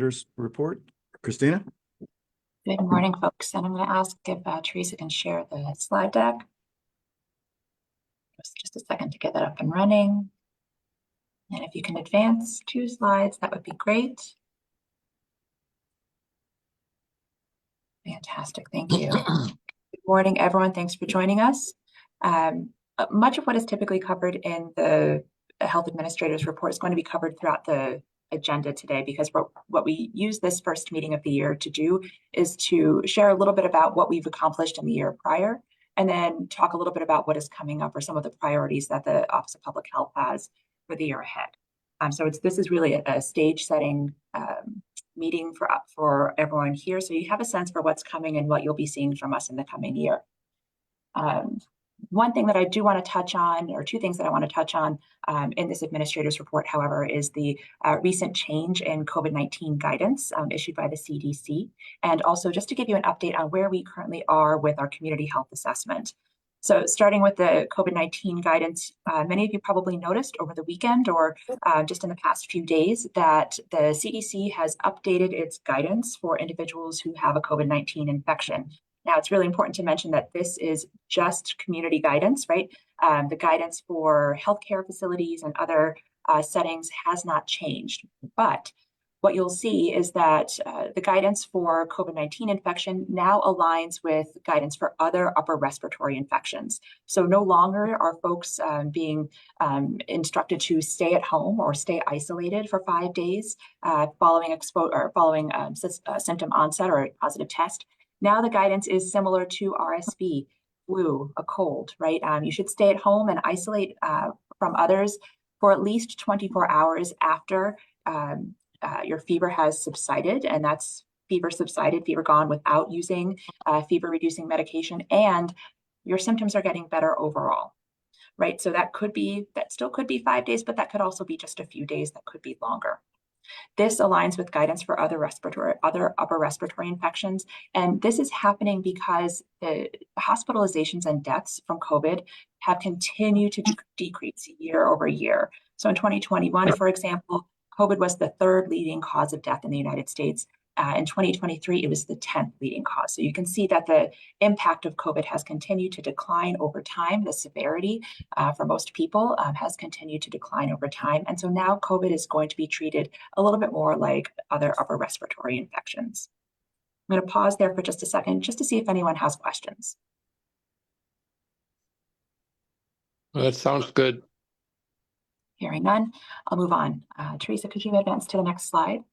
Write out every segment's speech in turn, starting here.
Administrator's report. Christina? Good morning, folks. And I'm going to ask if Teresa can share the slide deck. Just a second to get that up and running. And if you can advance 2 slides, that would be great. Fantastic. Thank you. Good morning, everyone. Thanks for joining us. Much of what is typically covered in the Health Administrator's report is going to be covered throughout the agenda today, because what we use this first meeting of the year to do is to share a little bit about what we've accomplished in the year prior, and then talk a little bit about what is coming up or some of the priorities that the Office of Public Health has for the year ahead. So this is really a stage setting meeting for everyone here, so you have a sense for what's coming and what you'll be seeing from us in the coming year. One thing that I do want to touch on, or 2 things that I want to touch on in this administrator's report, however, is the recent change in COVID-19 guidance issued by the CDC, and also just to give you an update on where we currently are with our community health assessment. So starting with the COVID-19 guidance, many of you probably noticed over the weekend or just in the past few days that the CDC has updated its guidance for individuals who have a COVID-19 infection. Now, it's really important to mention that this is just community guidance, right? The guidance for healthcare facilities and other settings has not changed. But what you'll see is that the guidance for COVID-19 infection now aligns with guidance for other upper respiratory infections. So no longer are folks being instructed to stay at home or stay isolated for 5 days following symptom onset or a positive test. Now the guidance is similar to RSV, flu, a cold, right? You should stay at home and isolate from others for at least 24 hours after your fever has subsided, and that's fever subsided, fever gone without using fever-reducing medication, and your symptoms are getting better overall, right? So that still could be 5 days, but that could also be just a few days, that could be longer. This aligns with guidance for other upper respiratory infections. And this is happening because the hospitalizations and deaths from COVID have continued to decrease year over year. So in 2021, for example, COVID was the 3rd leading cause of death in the United States. In 2023, it was the 10th leading cause. So you can see that the impact of COVID has continued to decline over time. The severity for most people has continued to decline over time. And so now COVID is going to be treated a little bit more like other upper respiratory infections. I'm going to pause there for just a second, just to see if anyone has questions. Well, that sounds good. Hearing none, I'll move on. Teresa, could you advance to the next slide?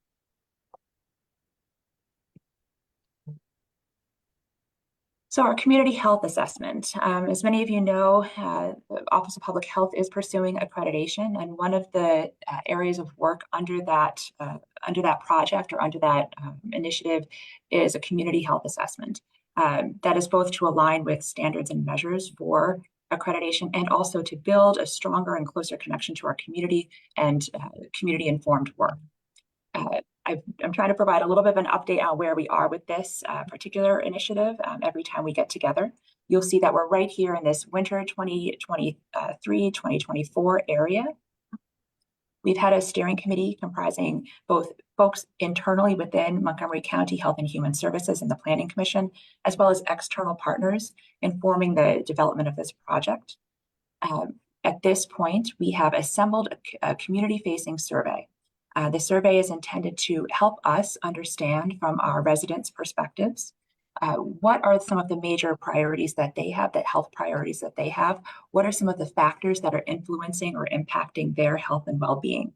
So our community health assessment, as many of you know, the Office of Public Health is pursuing accreditation, and one of the areas of work under that project or under that initiative is a community health assessment. That is both to align with standards and measures for accreditation and also to build a stronger and closer connection to our community and community-informed work. I'm trying to provide a little bit of an update on where we are with this particular initiative every time we get together. You'll see that we're right here in this winter 2023-2024 area. We've had a steering committee comprising both folks internally within Montgomery County Health and Human Services and the Planning Commission, as well as external partners informing the development of this project. At this point, we have assembled a community-facing survey. The survey is intended to help us understand from our residents' perspectives what are some of the major priorities that they have, the health priorities that they have. What are some of the factors that are influencing or impacting their health and well-being?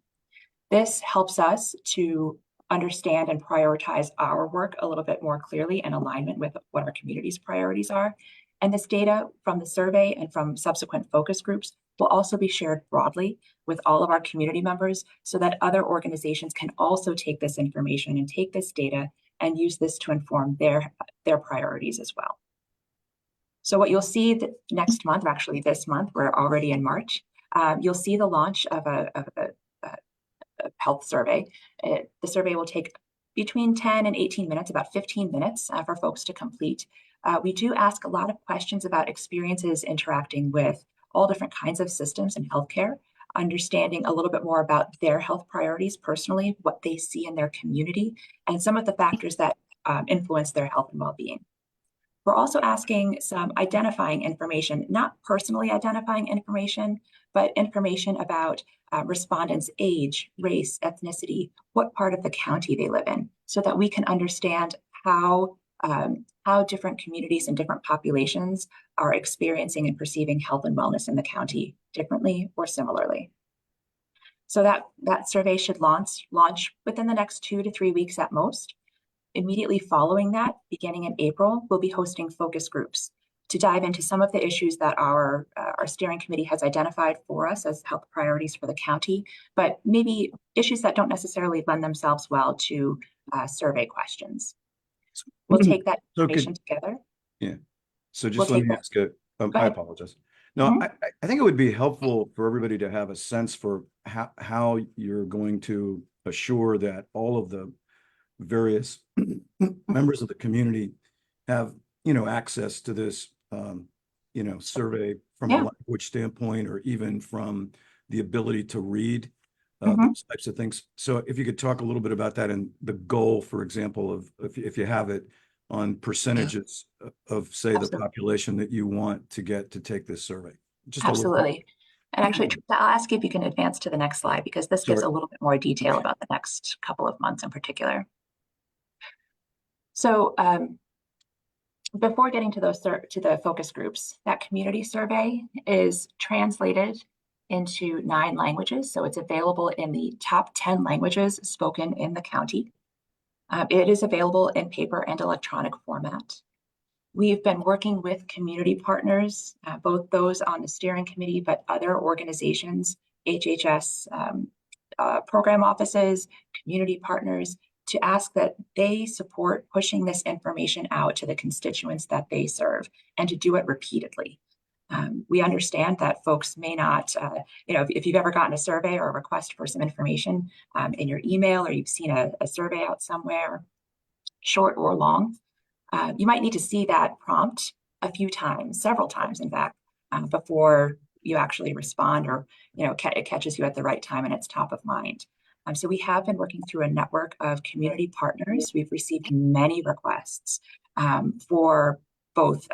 This helps us to understand and prioritize our work a little bit more clearly in alignment with what our community's priorities are. And this data from the survey and from subsequent focus groups will also be shared broadly with all of our community members so that other organizations can also take this information and take this data and use this to inform their priorities as well. So what you'll see next month, or actually this month, we're already in March, you'll see the launch of a health survey. The survey will take between 10 and 18 minutes, about 15 minutes for folks to complete. We do ask a lot of questions about experiences interacting with all different kinds of systems in healthcare. understanding a little bit more about their health priorities personally, what they see in their community, and some of the factors that influence their health and well-being. We're also asking some identifying information, not personally identifying information, but information about respondents' age, race, ethnicity, what part of the county they live in, so that we can understand how different communities and different populations are experiencing and perceiving health and wellness in the county differently or similarly. So that survey should launch within the next 2 to 3 weeks at most. Immediately following that, beginning in April, we'll be hosting focus groups to dive into some of the issues that our steering committee has identified for us as health priorities for the county, but maybe issues that don't necessarily lend themselves well to survey questions. We'll take that information together. Yeah. So just let me ask I apologize. No, Mm-hmm. I think it would be helpful for everybody to have a sense for how you're going to assure that all of the various members of the community have, access to this, survey from a language standpoint, or even from the ability to read those types of things. So if you could talk a little bit about that and the goal, for example, of if you have it on percentages of, say, the population that you want to get to take this survey. Just Absolutely. And actually, I'll ask you if you can advance to the next slide, because this gives a little bit more detail about the next couple of months in particular. So before getting to the focus groups, that community survey is translated into 9 languages. So it's available in the top 10 languages spoken in the county. It is available in paper and electronic format. We've been working with community partners, both those on the steering committee, but other organizations, HHS program offices, community partners, to ask that they support pushing this information out to the constituents that they serve, and to do it repeatedly. We understand that folks may not, if you've ever gotten a survey or a request for some information in your email, or you've seen a survey out somewhere, short or long, you might need to see that prompt a few times, several times, in fact, before you actually respond, or it catches you at the right time and it's top of mind. So we have been working through a network of community partners. We've received many requests for both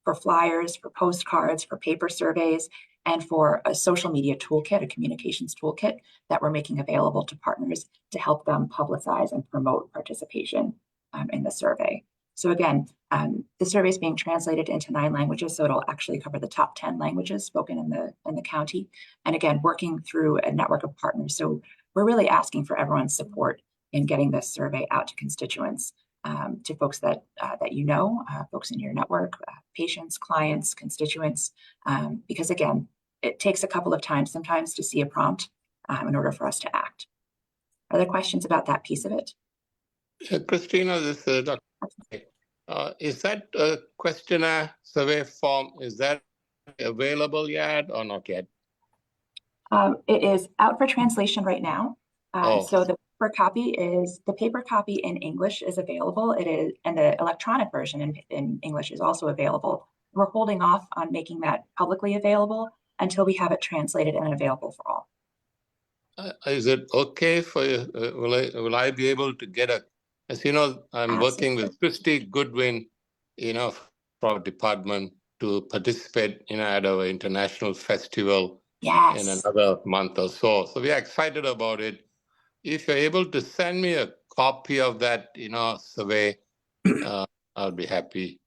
for flyers, for postcards, for paper surveys, and for a social media toolkit, a communications toolkit that we're making available to partners to help them publicize and promote participation in the survey. So again, the survey is being translated into 9 languages, so it'll actually cover the top 10 languages spoken in the county. And again, working through a network of partners. So we're really asking for everyone's support in getting this survey out to constituents, to folks that folks in your network, patients, clients, constituents, because again, it takes a couple of times sometimes to see a prompt in order for us to act. Are there questions about that piece of it? Christina, this is Dr. Is that questionnaire survey form, is that available yet or not yet? It is out for translation right now. So the paper copy in English is available. It is, and the electronic version in English is also available. We're holding off on making that publicly available until we have it translated and available for all. Is it okay for you? Will I be able to get as you know, I'm working with Christy Goodwin, from our department, to participate, at our international festival in another month or so. So we are excited about it. If you're able to send me a copy of that, survey, I'll be happy.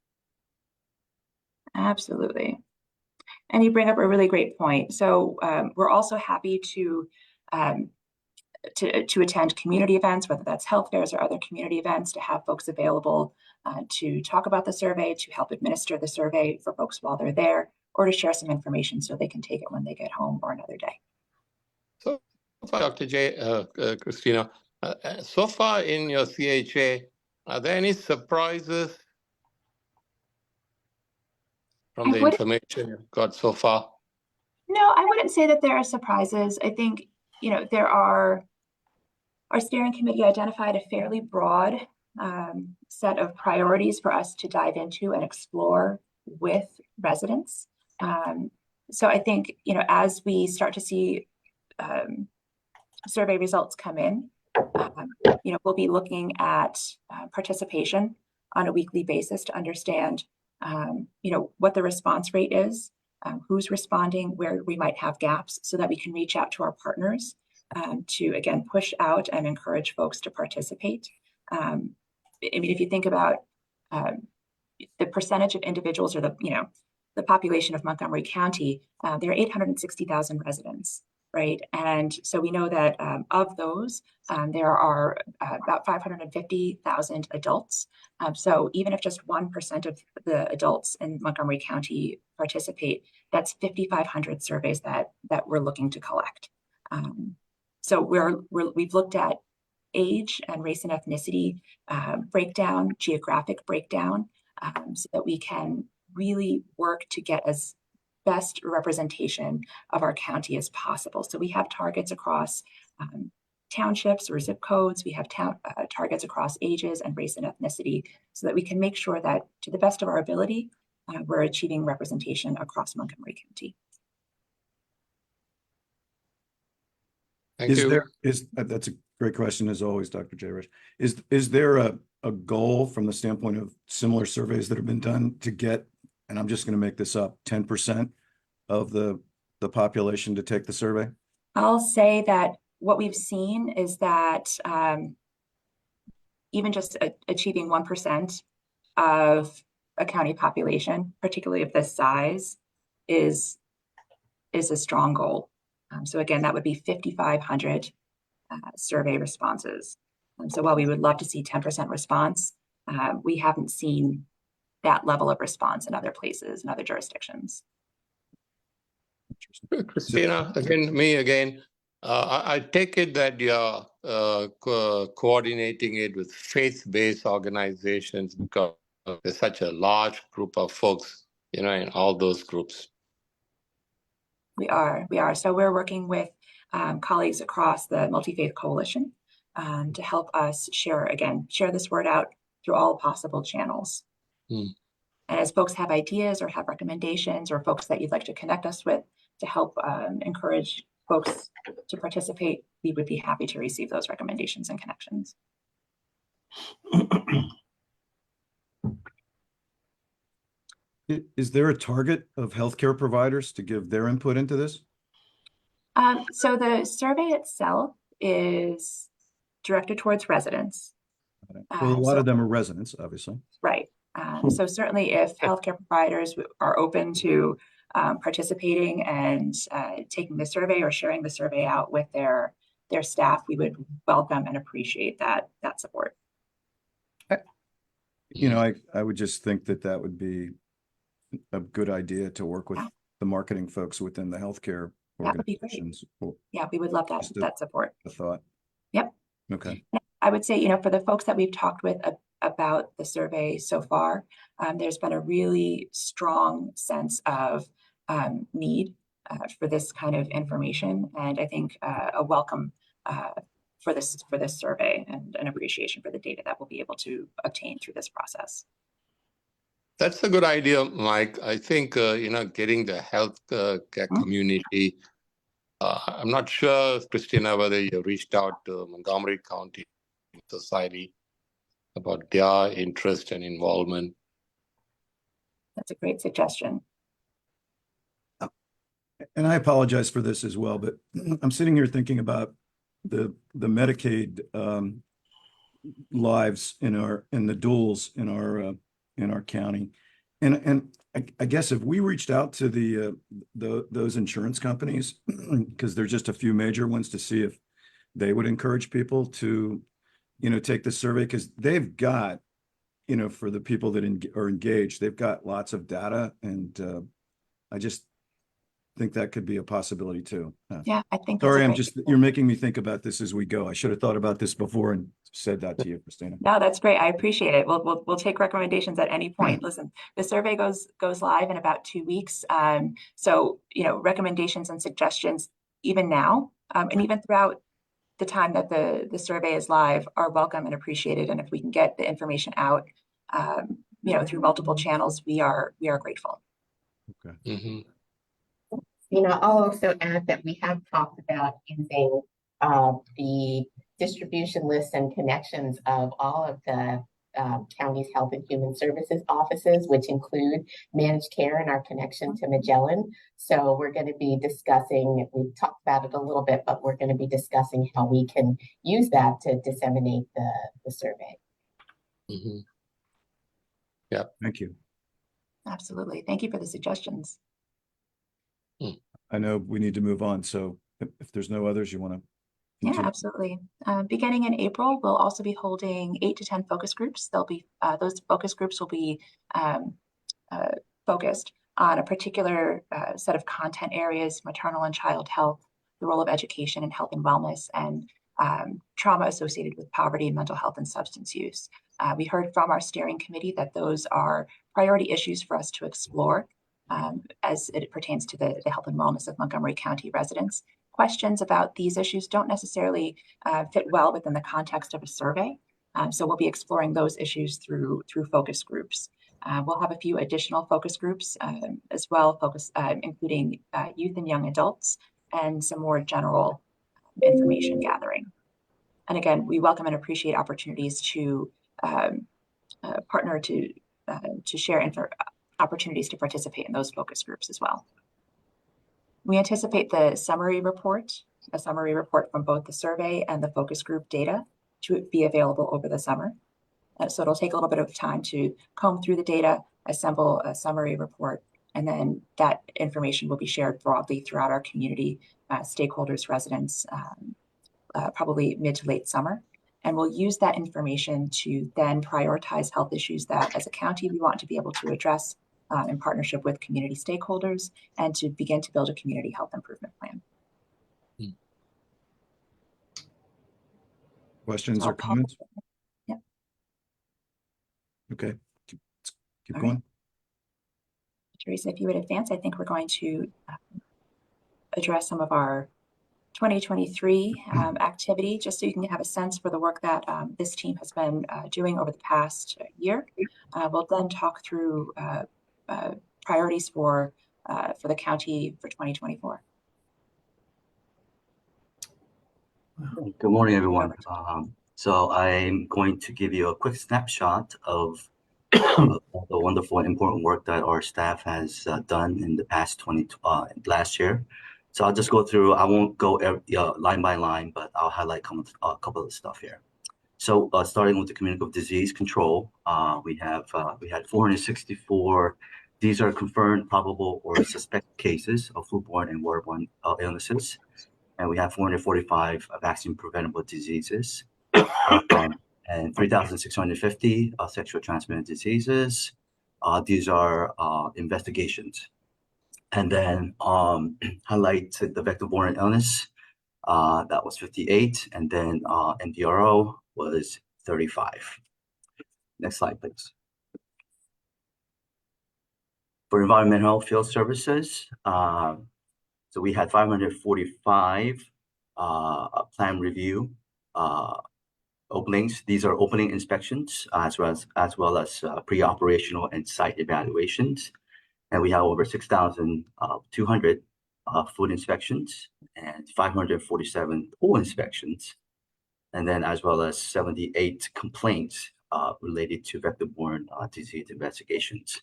Absolutely. And you bring up a really great point. So we're also happy to attend community events, whether that's health fairs or other community events, to have folks available to talk about the survey, to help administer the survey for folks while they're there, or to share some information so they can take it when they get home or another day. So far, Dr. J, Christina, so far in your CHA, are there any surprises from the information you've got so far? No, I wouldn't say that there are surprises. I think, our steering committee identified a fairly broad set of priorities for us to dive into and explore with residents. So I think, as we start to see survey results come in, we'll be looking at participation on a weekly basis to understand, what the response rate is, who's responding, where we might have gaps, so that we can reach out to our partners to, again, push out and encourage folks to participate. If you think about the percentage of individuals, or the population of Montgomery County, there are 860,000 residents, right? And so we know that of those, there are about 550,000 adults. So even if just 1% of the adults in Montgomery County participate, that's 5,500 surveys that we're looking to collect. So we've looked at age and race and ethnicity breakdown, geographic breakdown, so that we can really work to get as best representation of our county as possible. So we have targets across townships or zip codes. We have targets across ages and race and ethnicity, so that we can make sure that, to the best of our ability, we're achieving representation across Montgomery County. Thank you. That's a great question, as always, Dr. Jayarish. Is there a goal from the standpoint of similar surveys that have been done to get, and I'm just going to make this up, 10% of the population to take the survey? I'll say that what we've seen is that even just achieving 1% of a county population, particularly of this size, is a strong goal. So again, that would be 5,500 survey responses. So while we would love to see 10% response, we haven't seen that level of response in other places, in other jurisdictions. Christina, again, I take it that you're coordinating it with faith-based organizations, because there's such a large group of folks, in all those groups. We are. So we're working with colleagues across the Multi-Faith Coalition to help us share this word out through all possible channels. And as folks have ideas or have recommendations, or folks that you'd like to connect us with to help encourage folks to participate, we would be happy to receive those recommendations and connections. Is there a target of healthcare providers to give their input into this? So the survey itself is directed towards residents. Well, a lot of them are residents, obviously. Right. So certainly if healthcare providers are open to participating and taking the survey or sharing the survey out with their staff, we would welcome and appreciate that support. I would just think that would be a good idea to work with the marketing folks within the healthcare organizations. Yeah, we would love that support. A thought. Yep. Okay. I would say, for the folks that we've talked with about the survey so far, there's been a really strong sense of need for this kind of information, and I think a welcome for this survey, and an appreciation for the data that we'll be able to obtain through this process. That's a good idea, Mike. I think getting the health community. I'm not sure, Christina, whether you reached out to Montgomery County Society about their interest and involvement. That's a great suggestion. And I apologize for this as well, but I'm sitting here thinking about the Medicaid lives in the duals in our county, and I guess if we reached out to those insurance companies, because there's just a few major ones, to see if they would encourage people to take the survey, because they've got for the people that are engaged, they've got lots of data, and I just think that could be a possibility too. Yeah, I think. Sorry, you're making me think about this as we go. I should have thought about this before and said that to you, Christina. No, that's great. I appreciate it. We'll take recommendations at any point. Listen, the survey goes live in about 2 weeks. So recommendations and suggestions even now, and even throughout the time that the survey is live, are welcome and appreciated. And if we can get the information out, through multiple channels, we are grateful. Okay. Mm-hmm. I'll also add that we have talked about using the distribution lists and connections of all of the county's health and human services offices, which include managed care and our connection to Magellan. So we're going to be discussing, we've talked about it a little bit, but we're going to be discussing how we can use that to disseminate the survey. Mm-hmm. Yeah. Thank you. Absolutely. Thank you for the suggestions. I know we need to move on, so if there's no others, you want to Yeah, continue? absolutely. Beginning in April, we'll also be holding 8 to 10 focus groups. They'll be those focus groups will be focused on a particular set of content areas: maternal and child health, the role of education in health and wellness, and trauma associated with poverty, mental health, and substance use. We heard from our steering committee that those are priority issues for us to explore as it pertains to the health and wellness of Montgomery County residents. Questions about these issues don't necessarily fit well within the context of a survey. So we'll be exploring those issues through focus groups. We'll have a few additional focus groups as well, including youth and young adults, and some more general information gathering. And again, we welcome and appreciate opportunities to partner to share opportunities to participate in those focus groups as well. We anticipate a summary report from both the survey and the focus group data to be available over the summer. So it'll take a little bit of time to comb through the data, assemble a summary report, and then that information will be shared broadly throughout our community, stakeholders, residents, probably mid to late summer. And we'll use that information to then prioritize health issues that as a county we want to be able to address in partnership with community stakeholders, and to begin to build a community health improvement plan. Questions or comments? Yeah. Okay, keep All going. Right. Teresa, if you would advance, I think we're going to address some of our 2023 activity, just so you can have a sense for the work that this team has been doing over the past year. We'll then talk through priorities for the county for 2024. Good morning, everyone. So I'm going to give you a quick snapshot of the wonderful and important work that our staff has done in the past last year. So I'll just go through. I won't go line by line, but I'll highlight a couple of stuff here. So starting with the communicable disease control, we had 464. These are confirmed, probable, or suspected cases of foodborne and waterborne illnesses. And we have 445 vaccine preventable diseases, and 3,650 sexual transmitted diseases. These are investigations. And then highlight the vector-borne illness, that was 58, and then MDRO was 35. Next slide, please. For environmental field services, so we had 545 plan review openings. These are opening inspections as well as pre-operational and site evaluations. And we have over 6,200 food inspections and 547 pool inspections, and then as well as 78 complaints related to vector-borne disease investigations,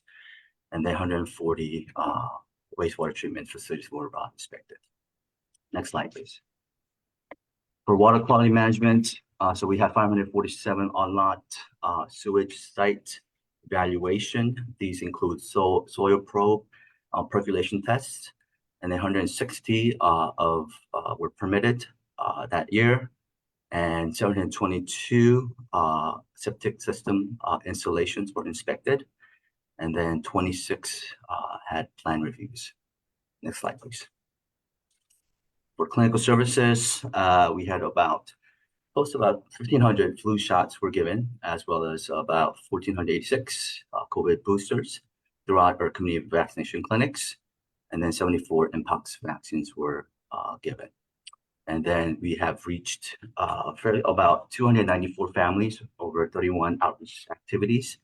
and then 140 wastewater treatment facilities were inspected. Next slide, please. For water quality management, so we have 547 on-lot sewage site evaluation. These include soil probe, percolation tests, and 160 were permitted that year, and 722 septic system installations were inspected, and then 26 had plan reviews. Next slide, please. For clinical services, we had close to about 1,500 flu shots were given, as well as about 1,486 COVID boosters throughout our community vaccination clinics, and then 74 mpox vaccines were given. And then we have reached about 294 families over 31 outreach activities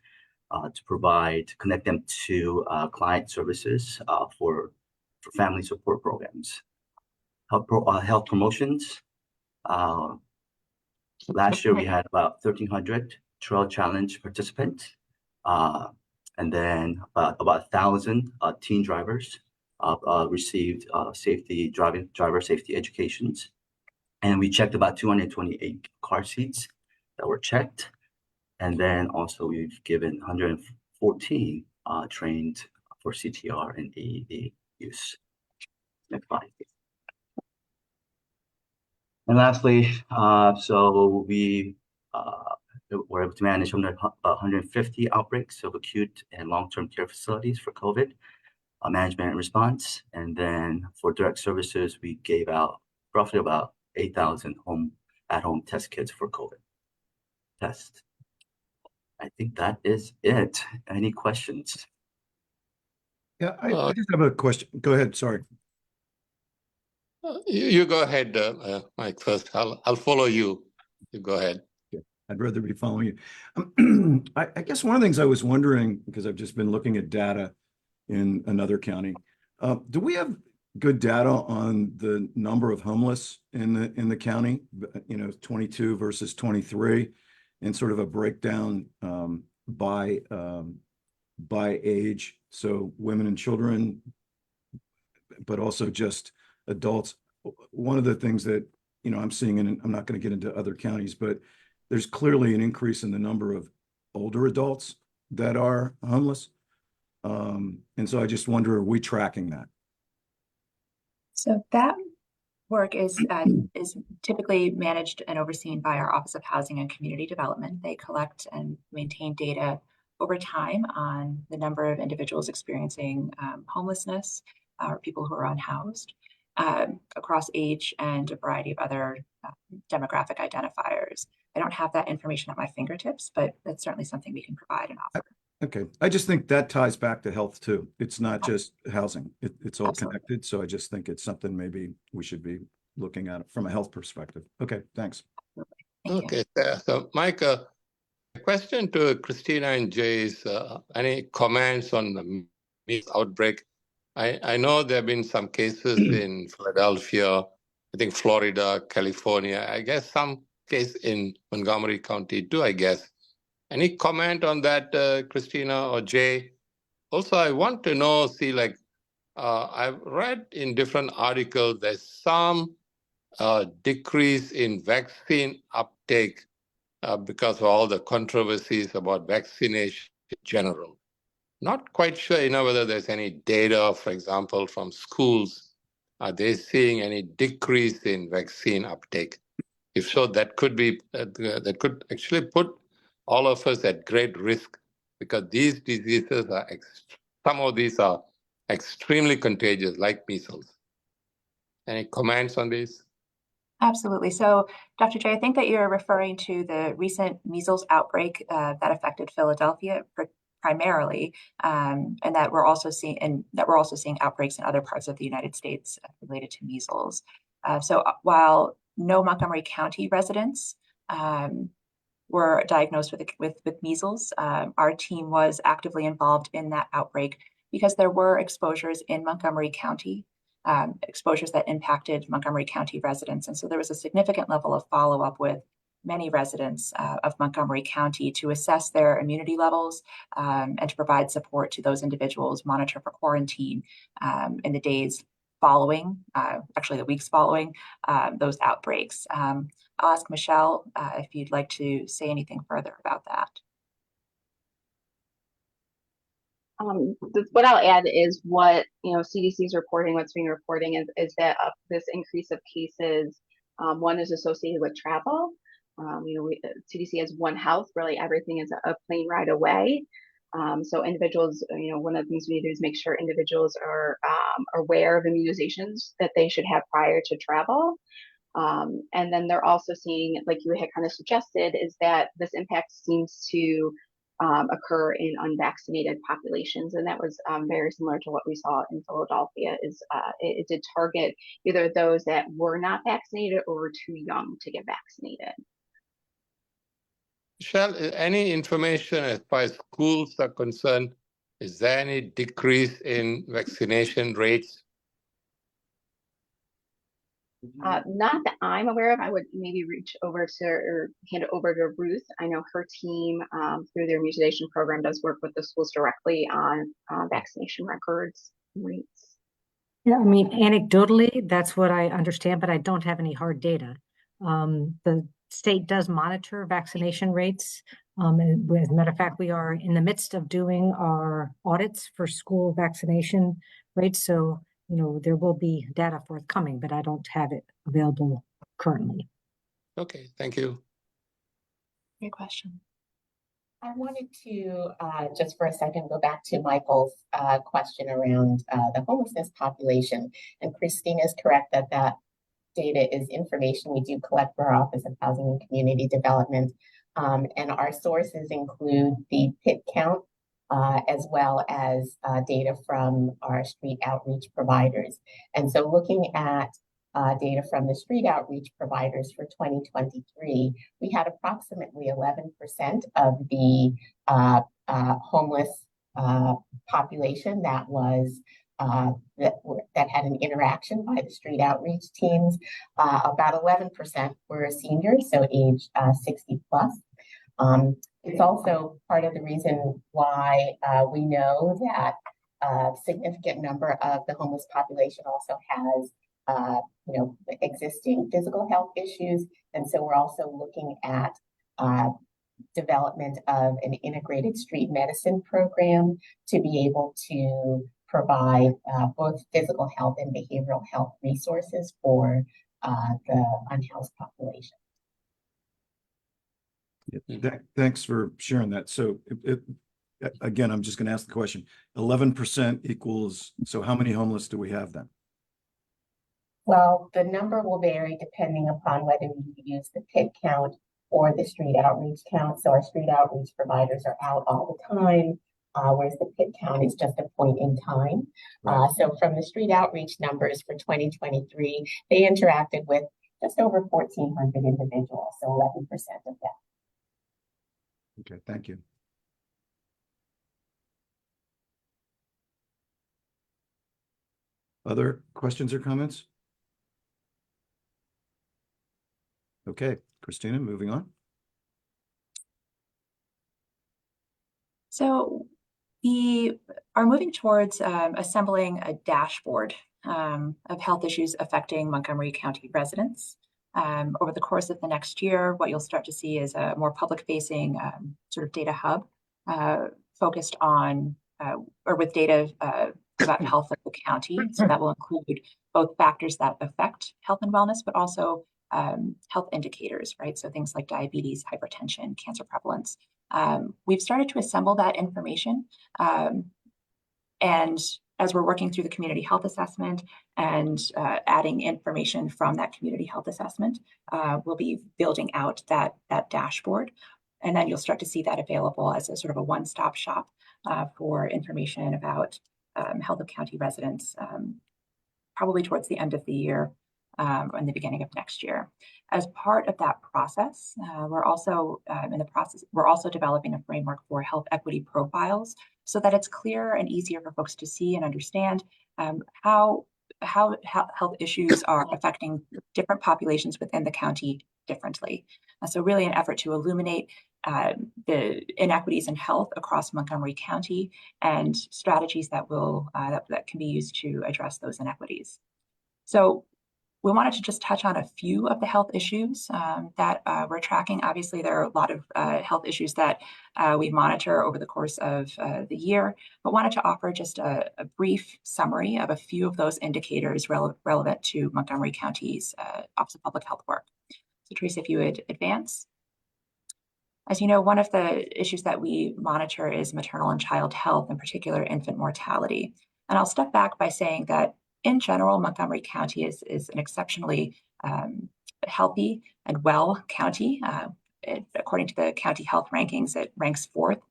to connect them to client services for for family support programs. Health promotions. Last year we had about 1,300 Trail Challenge participants, and then about 1,000 teen drivers received driver safety educations, and we checked about 228 car seats that were checked, and then also we've given 114 trained for CTR and AED use. Next slide. And lastly, so we were able to manage 150 outbreaks of acute and long-term care facilities for COVID management and response. And then for direct services, we gave out roughly about 8,000 at-home test kits for COVID tests. I think that is it. Any questions? Yeah, I just have a question. Go ahead. Sorry. You go ahead, Mike, first. I'll follow you. You go ahead. I'd rather be following you. I guess one of the things I was wondering, because I've just been looking at data in another county, do we have good data on the number of homeless in the county? 22 versus 23, and sort of a breakdown by age, so women and children, but also just adults. One of the things that I'm seeing, and I'm not going to get into other counties, but there's clearly an increase in the number of older adults that are homeless. And so I just wonder, are we tracking that? So that work is typically managed and overseen by our Office of Housing and Community Development. They collect and maintain data over time on the number of individuals experiencing homelessness or people who are unhoused across age and a variety of other demographic identifiers. I don't have that information at my fingertips, but that's certainly something we can provide and offer. Okay. I just think that ties back to health too. It's not just housing. It's all Absolutely. connected. So I just think it's something maybe we should be looking at from a health perspective. Okay, thanks. Thank you. Okay, so Mike, a question to Christina and Jay is any comments on the measles outbreak? I know there have been some cases in Philadelphia, I think Florida, California, I guess some case in Montgomery County too, I guess. Any comment on that, Christina or Jay? Also, I want to know, I've read in different articles, there's some decrease in vaccine uptake because of all the controversies about vaccination in general. Not quite sure, whether there's any data, for example, from schools. Are they seeing any decrease in vaccine uptake? If so, that could be that could actually put all of us at great risk, because these diseases are some of these are extremely contagious, like measles. Any comments on this? Absolutely. So, Dr. J, I think that you're referring to the recent measles outbreak that affected Philadelphia primarily, and that we're also seeing outbreaks in other parts of the United States related to measles. So, while no Montgomery County residents were diagnosed with measles, our team was actively involved in that outbreak because there were exposures in Montgomery County. Exposures that impacted Montgomery County residents. And so there was a significant level of follow-up with many residents of Montgomery County to assess their immunity levels and to provide support to those individuals, monitor for quarantine in the days following, actually the weeks following those outbreaks. I'll ask Michelle if you'd like to say anything further about that. What I'll add is what CDC is reporting. What's being reporting is that this increase of cases, one is associated with travel. CDC has One Health. Really, everything is a plane ride away. So individuals, one of the things we need to do is make sure individuals are aware of immunizations that they should have prior to travel. And then they're also seeing, like you had kind of suggested, is that this impact seems to occur in unvaccinated populations, and that was very similar to what we saw in Philadelphia. It did target either those that were not vaccinated or were too young to get vaccinated. Michelle, any information as far as schools are concerned? Is there any decrease in vaccination rates Not that I'm aware of. I would maybe reach over to or hand it over to Ruth. I know her team through their immunization program does work with the schools directly on vaccination records and rates. Yeah, I mean, anecdotally, that's what I understand, but I don't have any hard data. The state does monitor vaccination rates. And as a matter of fact, we are in the midst of doing our audits for school vaccination rates. So, you know, there will be data forthcoming, but I don't have it available currently. Okay, thank you. Great question. I wanted to just for a second go back to Michael's question around the homelessness population. And Christine is correct that that data is information we do collect for our Office of Housing and Community Development. And our sources include the PIT count as well as data from our street outreach providers. And so looking at data from the street outreach providers for 2023, we had approximately 11% of the homeless population that was that had an interaction by the street outreach teams. About 11% were seniors, so age 60 plus. It's also part of the reason why we know that a significant number of the homeless population also has existing physical health issues. And so we're also looking at development of an integrated street medicine program to be able to provide both physical health and behavioral health resources for the unhoused population. Thanks for sharing that. So again, I'm just going to ask the question, 11% equals, so how many homeless do we have then? Well, the number will vary depending upon whether you use the PIT count or the street outreach count. So our street outreach providers are out all the time, whereas the PIT count is just a point in time. Right. So from the street outreach numbers for 2023, they interacted with just over 1,400 individuals, so 11% of that. Okay, thank you. Other questions or comments? Okay, Christina, moving on. So we are moving towards assembling a dashboard of health issues affecting Montgomery County residents. Over the course of the next year, what you'll start to see is a more public-facing sort of data hub focused on or with data about health of the county. So that will include both factors that affect health and wellness, but also health indicators, right? So things like diabetes, hypertension, cancer prevalence. We've started to assemble that information. And as we're working through the community health assessment and adding information from that community health assessment, we'll be building out that dashboard. And then you'll start to see that available as a sort of a one-stop shop for information about health of county residents, probably towards the end of the year and the beginning of next year. As part of that process, we're also developing a framework for health equity profiles so that it's clearer and easier for folks to see and understand how health issues are affecting different populations within the county differently. So really an effort to illuminate the inequities in health across Montgomery County and strategies that will that can be used to address those inequities. So we wanted to just touch on a few of the health issues that we're tracking. Obviously, there are a lot of health issues that we monitor over the course of the year, but wanted to offer just a brief summary of a few of those indicators relevant to Montgomery County's Office of Public Health work. So Teresa, if you would advance. As you know, one of the issues that we monitor is maternal and child health, in particular infant mortality. And I'll step back by saying that in general, Montgomery County is an exceptionally healthy and well county. According to the county health rankings, it ranks 4th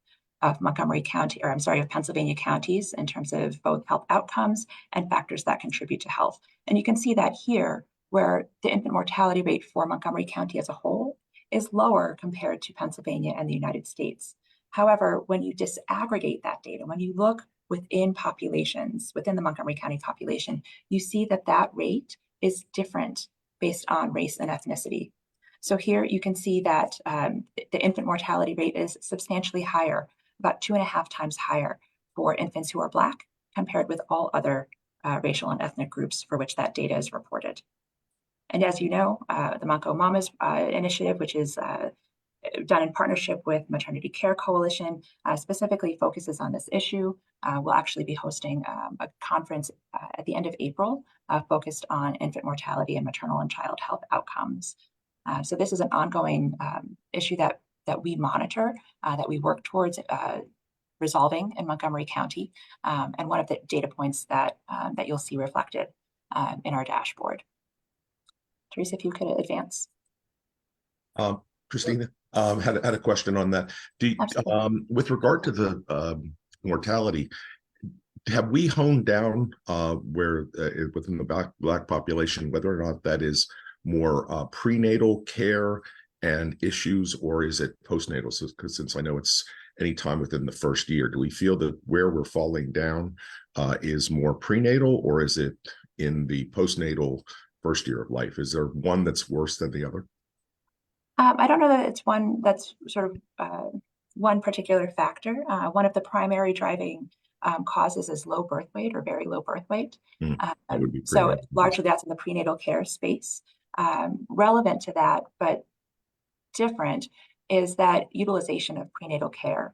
of of Pennsylvania counties in terms of both health outcomes and factors that contribute to health. And you can see that here, where the infant mortality rate for Montgomery County as a whole is lower compared to Pennsylvania and the United States. However, when you disaggregate that data, when you look within populations, within the Montgomery County population, you see that that rate is different based on race and ethnicity. So here you can see that the infant mortality rate is substantially higher, about 2.5 times higher for infants who are Black compared with all other racial and ethnic groups for which that data is reported. And as you know, the Monco Mamas initiative, which is done in partnership with Maternity Care Coalition, specifically focuses on this issue. We'll actually be hosting a conference at the end of April focused on infant mortality and maternal and child health outcomes. So this is an ongoing issue that we monitor, that we work towards resolving in Montgomery County, and one of the data points that you'll see reflected in our dashboard. Teresa, if you could advance. Christina, had a question on that. With regard to the mortality, have we honed down where within the Black population, whether or not that is more prenatal care and issues, or is it postnatal? So, since I know it's any time within the first year, do we feel that where we're falling down is more prenatal, or is it in the postnatal first year of life? Is there one that's worse than the other? I don't know that it's one that's sort of one particular factor. One of the primary driving causes is low birth weight or very low birth weight. So largely that's in the prenatal care space. Relevant to that, but different, is that utilization of prenatal care.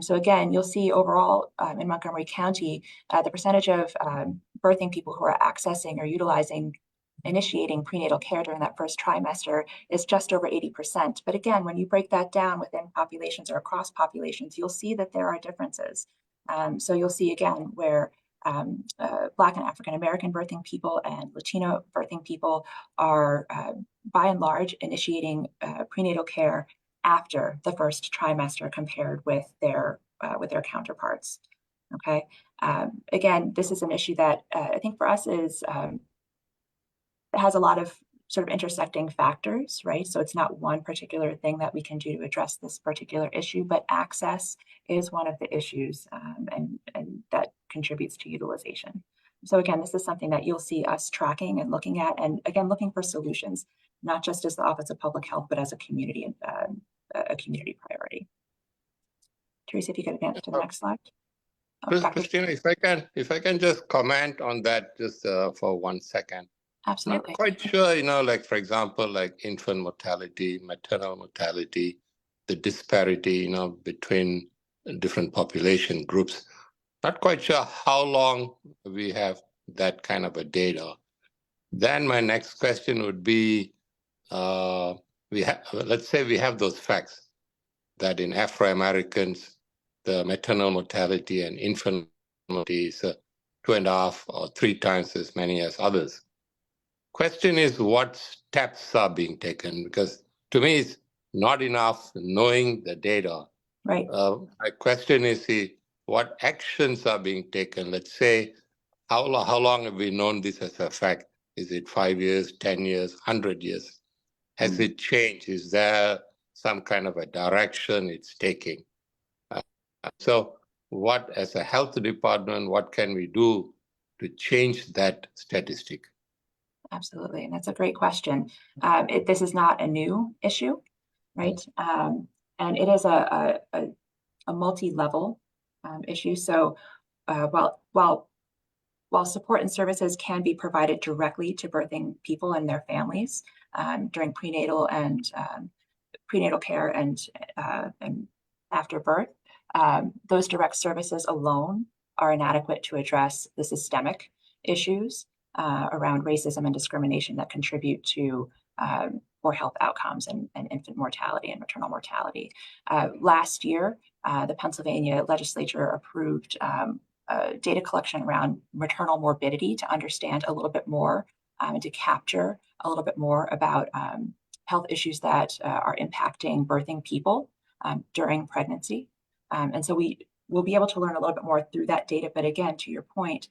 So again, you'll see overall in Montgomery County, the percentage of birthing people who are accessing or initiating prenatal care during that first trimester is just over 80%. But again, when you break that down within populations or across populations, you'll see that there are differences. So you'll see again where Black and African American birthing people and Latino birthing people are by and large initiating prenatal care after the first trimester compared with their counterparts. Okay. Again, this is an issue that I think for us is has a lot of sort of intersecting factors, right? So it's not one particular thing that we can do to address this particular issue, but access is one of the issues and that contributes to utilization. So again, this is something that you'll see us tracking and looking at, and again, looking for solutions, not just as the Office of Public Health, but as a community priority. Teresa, if you could advance to the next slide. Christina, if I can just comment on that just for 1 second. Absolutely. Not quite sure, like for example, like infant mortality, maternal mortality, the disparity, between different population groups. Not quite sure how long we have that kind of a data. Then my next question would be, let's say we have those facts that in Afro-Americans, the maternal mortality and infant mortality is 2.5 or 3 times as many as others. Question is what steps are being taken, because to me it's not enough knowing the data. Right. My question is what actions are being taken? Let's say how long have we known this as a fact? Is it 5 years, 10 years, 100 years? Has it changed? Is there some kind of a direction it's taking? So what, as a health department, what can we do to change that statistic? Absolutely, and that's a great question. This is not a new issue, right? And it is a multi-level issue. So while support and services can be provided directly to birthing people and their families during prenatal care and after birth, those direct services alone are inadequate to address the systemic issues around racism and discrimination that contribute to poor health outcomes and infant mortality and maternal mortality. Last year, the Pennsylvania legislature approved data collection around maternal morbidity to understand a little bit more and to capture a little bit more about health issues that are impacting birthing people during pregnancy. And so we will be able to learn a little bit more through that data. But again, to your point,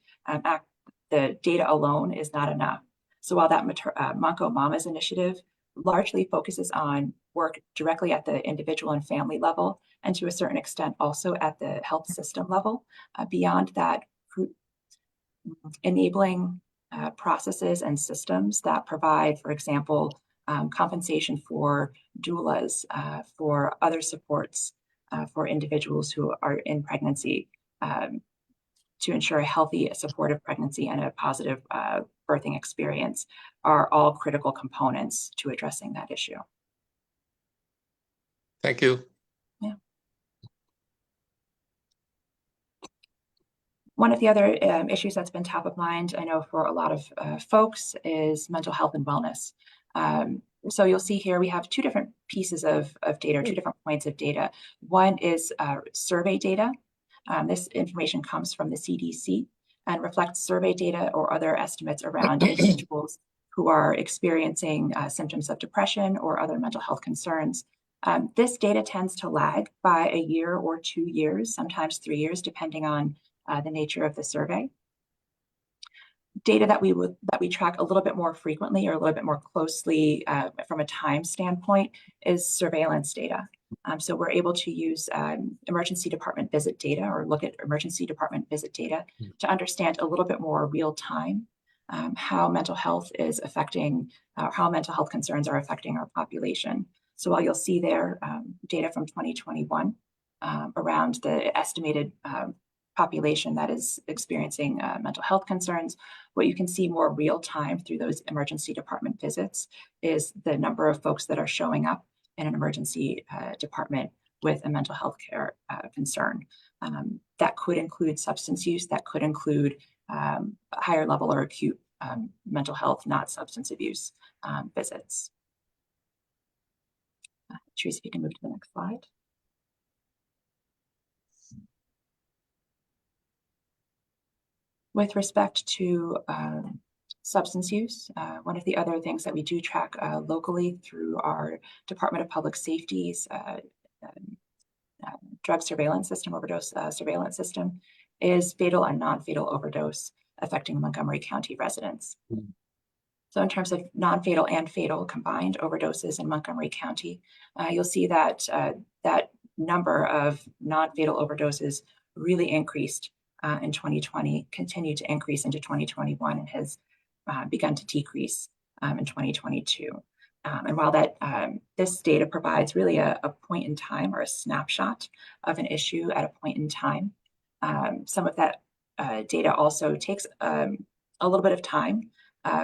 the data alone is not enough. So while that Monco Mamas initiative largely focuses on work directly at the individual and family level, and to a certain extent also at the health system level, beyond that, enabling processes and systems that provide, for example, compensation for doulas, for other supports for individuals who are in pregnancy, to ensure a healthy, supportive pregnancy and a positive birthing experience are all critical components to addressing that issue. Thank you. Yeah. One of the other issues that's been top of mind, I know for a lot of folks, is mental health and wellness. So you'll see here we have two different pieces of data, two different points of data. One is survey data. This information comes from the CDC and reflects survey data or other estimates around individuals who are experiencing symptoms of depression or other mental health concerns. This data tends to lag by a year or 2 years, sometimes 3 years, depending on the nature of the survey. Data that we track a little bit more frequently or a little bit more closely from a time standpoint is surveillance data. So we're able to use emergency department visit data or look at emergency department visit data to understand a little bit more real time how mental health is affecting, how mental health concerns are affecting our population. So while you'll see there data from 2021 around the estimated population that is experiencing mental health concerns, what you can see more real time through those emergency department visits is the number of folks that are showing up in an emergency department with a mental health care concern. That could include substance use, that could include higher level or acute mental health, not substance abuse visits. Teresa, if you can move to the next slide. With respect to substance use, one of the other things that we do track locally through our Department of Public Safety's drug surveillance system, overdose surveillance system, is fatal and non-fatal overdose affecting Montgomery County residents. So in terms of non-fatal and fatal combined overdoses in Montgomery County, you'll see that that number of non-fatal overdoses really increased in 2020, continued to increase into 2021, and has begun to decrease in 2022. And while that this data provides really a point in time or a snapshot of an issue at a point in time, some of that data also takes a little bit of time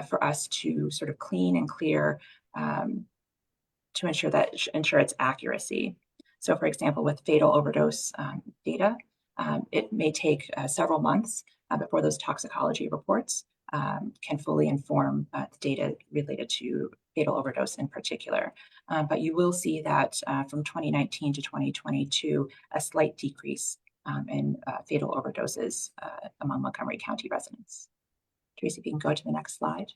for us to sort of clean and clear to ensure its accuracy. So for example, with fatal overdose data, it may take several months before those toxicology reports can fully inform the data related to fatal overdose in particular. But you will see that from 2019 to 2022, a slight decrease in fatal overdoses among Montgomery County residents. Teresa, if you can go to the next slide.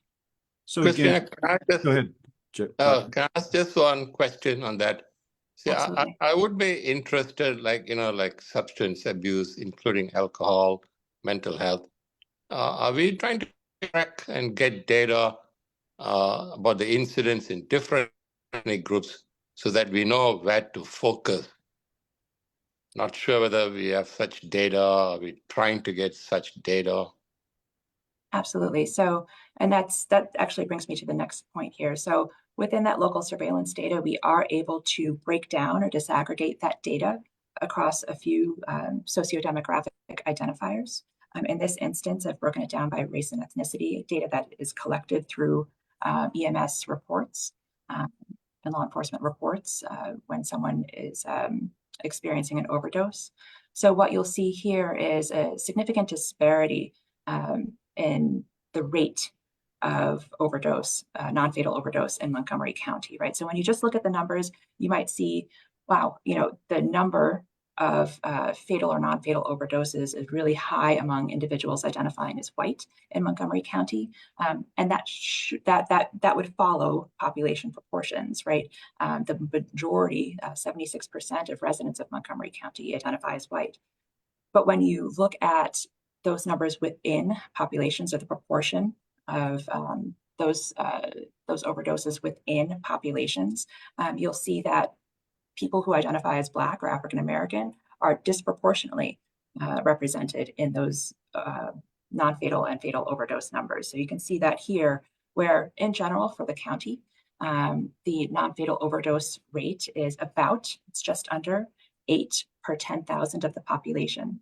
So Christina, again, can I just, go ahead. can I ask just one question on that? See, I would be interested, like substance abuse, including alcohol, mental health. Are we trying to track and get data about the incidents in different groups so that we know where to focus? Not sure whether we have such data. Are we trying to get such data? Absolutely. So, and that actually brings me to the next point here. So within that local surveillance data, we are able to break down or disaggregate that data across a few sociodemographic identifiers. In this instance, I've broken it down by race and ethnicity, data that is collected through EMS reports and law enforcement reports when someone is experiencing an overdose. So what you'll see here is a significant disparity in the rate of overdose, non-fatal overdose in Montgomery County, right? So when you just look at the numbers, you might see, wow, the number of fatal or non-fatal overdoses is really high among individuals identifying as white in Montgomery County, and that would follow population proportions, right? The majority, 76% of residents of Montgomery County identify as white. But when you look at those numbers within populations, or the proportion of those overdoses within populations, you'll see that people who identify as Black or African American are disproportionately represented in those non-fatal and fatal overdose numbers. So you can see that here, where in general for the county, the non-fatal overdose rate is it's just under 8 per 10,000 of the population.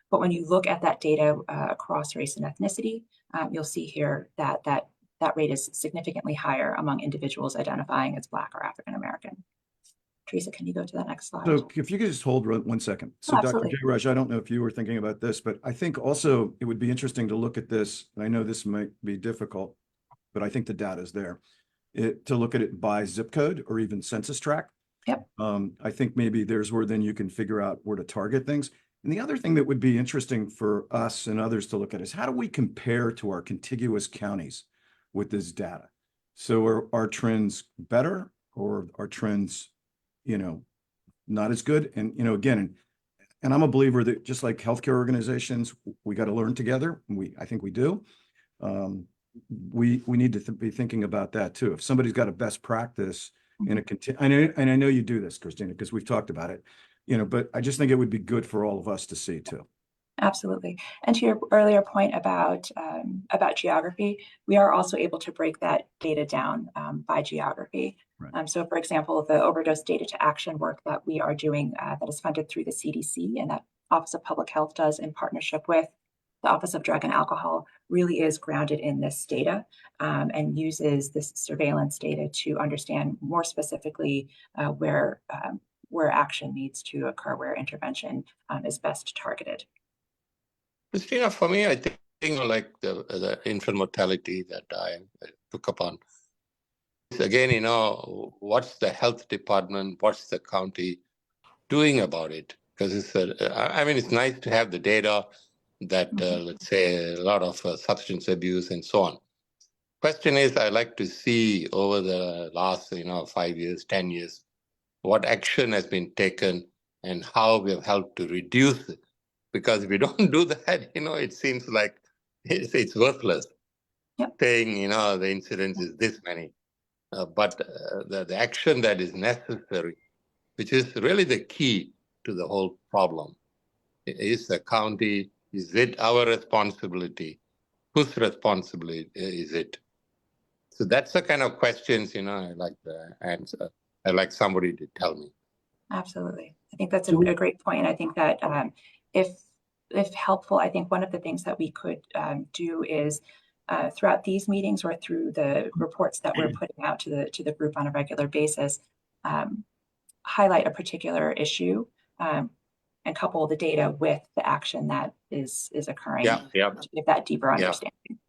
But when you look at that data across race and ethnicity, you'll see here that that rate is significantly higher among individuals identifying as Black or African American. Teresa, can you go to the next slide? So if you could just hold 1 second. So Dr. Absolutely. Jayraj, I don't know if you were thinking about this, but I think also it would be interesting to look at this. And I know this might be difficult, but I think the data is there. To look at it by zip code or even census tract. Yep. I think maybe there's where then you can figure out where to target things. And the other thing that would be interesting for us and others to look at is how do we compare to our contiguous counties with this data? So are our trends better or are trends, not as good? And, again, and I'm a believer that just like healthcare organizations, we got to learn together. I think we do. We need to be thinking about that too. If somebody's got a best practice in a and I know you do this, Christina, because we've talked about it, but I just think it would be good for all of us to see too. Absolutely. And to your earlier point about geography, we are also able to break that data down by geography. Right. So for example, the overdose data to action work that we are doing that is funded through the CDC and that Office of Public Health does in partnership with the Office of Drug and Alcohol really is grounded in this data and uses this surveillance data to understand more specifically where action needs to occur, where intervention is best targeted. Christina, for me, I think like the infant mortality that I took upon. Again, what's the health department, what's the county doing about it? Because it's nice to have the data that, let's say, a lot of substance abuse and so on. Question is, I like to see over the last, 5 years, 10 years, what action has been taken and how we have helped to reduce it. Because if we don't do that, it seems like it's worthless. Yep. Saying, the incidence is this many. But the action that is necessary, which is really the key to the whole problem, is the county, is it our responsibility? Whose responsibility is it? So that's the kind of questions, I like to answer. I'd like somebody to tell me. Absolutely. I think that's a great point. I think that if helpful, I think one of the things that we could do is throughout these meetings or through the reports that we're putting out to the group on a regular basis, highlight a particular issue and couple the data with the action that is occurring Yeah. to give that deeper understanding.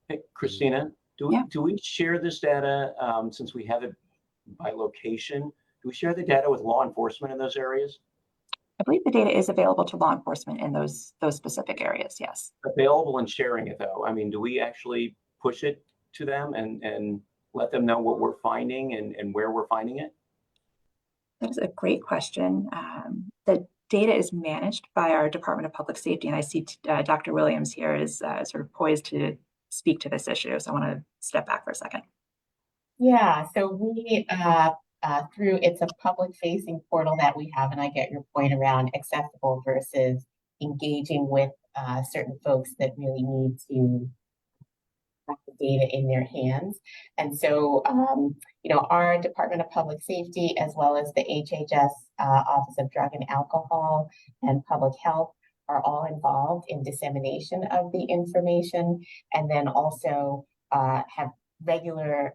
Hey, Christina, do we share this data since we have it by location? Do we share the data with law enforcement in those areas? I believe the data is available to law enforcement in those specific areas, yes. Available and sharing it though. I mean, do we actually push it to them and let them know what we're finding and where we're finding it? That is a great question. The data is managed by our Department of Public Safety, and I see Dr. Williams here is sort of poised to speak to this issue. So I want to step back for a second. Yeah, so we, it's a public-facing portal that we have, and I get your point around accessible versus engaging with certain folks that really need to have the data in their hands. And so, our Department of Public Safety, as well as the HHS Office of Drug and Alcohol and Public Health, are all involved in dissemination of the information, and then also have regular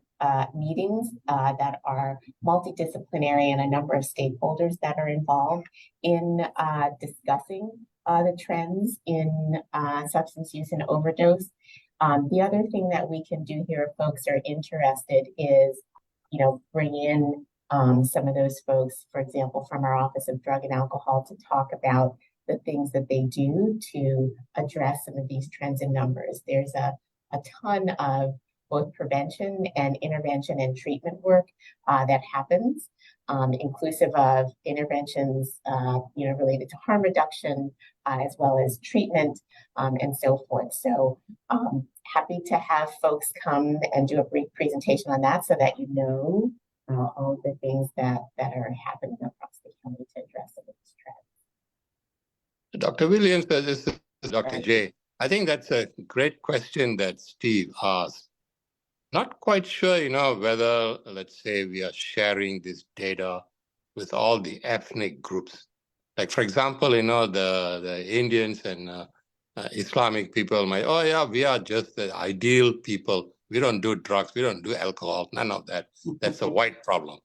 meetings that are multidisciplinary and a number of stakeholders that are involved in discussing the trends in substance use and overdose. The other thing that we can do here if folks are interested is, bring in some of those folks, for example, from our Office of Drug and Alcohol to talk about the things that they do to address some of these trends and numbers. There's a ton of both prevention and intervention and treatment work that happens, inclusive of interventions, related to harm reduction, as well as treatment and so forth. So happy to have folks come and do a brief presentation on that so that all of the things that are happening across the county to address some of these trends. Dr. Williams, this is Dr. J. I think that's a great question that Steve asked. Not quite sure, whether, let's say, we are sharing this data with all the ethnic groups. Like, for example, the Indians and Islamic people might, oh yeah, we are just the ideal people. We don't do drugs, we don't do alcohol, none of that. That's a white problem.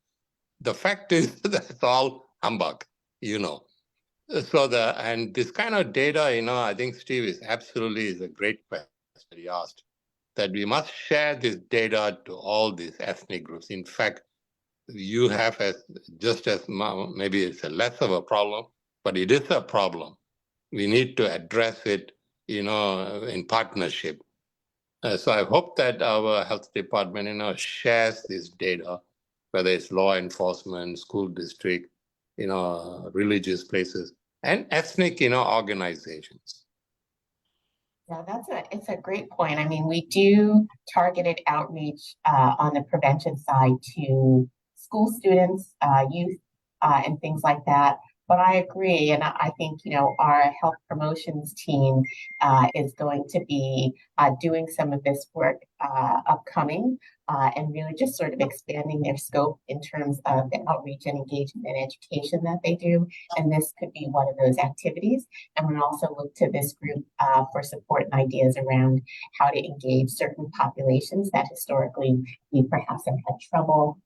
The fact is that's all humbug, So and this kind of data, I think Steve is a great question that he asked, that we must share this data to all these ethnic groups. In fact, you have maybe it's a less of a problem, but it is a problem. We need to address it, in partnership. So I hope that our health department, shares this data, whether it's law enforcement, school district, religious places, and ethnic, organizations. Yeah, it's a great point. I mean, we do targeted outreach on the prevention side to school students, youth, and things like that. But I agree, and I think our health promotions team is going to be doing some of this work upcoming, and really just sort of expanding their scope in terms of the outreach and engagement and education that they do. And this could be one of those activities. And we'll also look to this group for support and ideas around how to engage certain populations that historically we perhaps have had trouble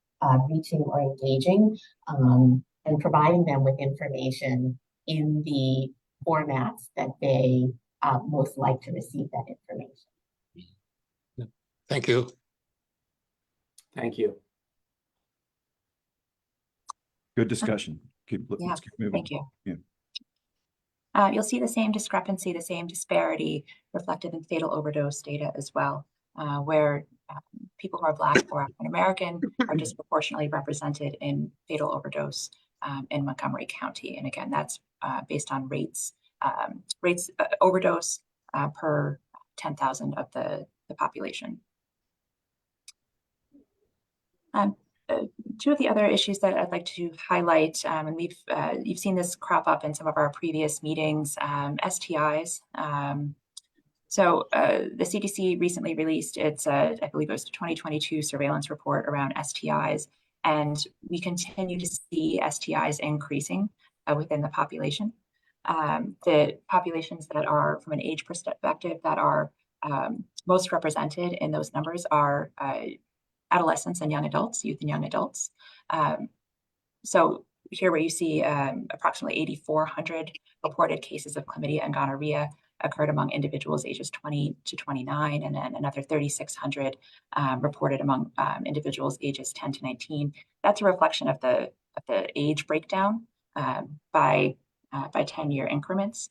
reaching or engaging, and providing them with information in the formats that they most like to receive that information. Thank you. Thank you. Good discussion. Let's keep moving. Thank you. Yeah. You'll see the same discrepancy, the same disparity reflected in fatal overdose data as well, where people who are Black or African American are disproportionately represented in fatal overdose in Montgomery County. And again, that's based on rates overdose per 10,000 of the population. Two of the other issues that I'd like to highlight, and you've seen this crop up in some of our previous meetings, STIs. So the CDC recently released its, I believe it was the 2022 surveillance report around STIs, and we continue to see STIs increasing within the population. The populations that are, from an age perspective, that are most represented in those numbers are adolescents and young adults, youth and young adults. So here where you see approximately 8,400 reported cases of chlamydia and gonorrhea occurred among individuals ages 20 to 29, and then another 3,600 reported among individuals ages 10 to 19. That's a reflection of the age breakdown by 10-year increments.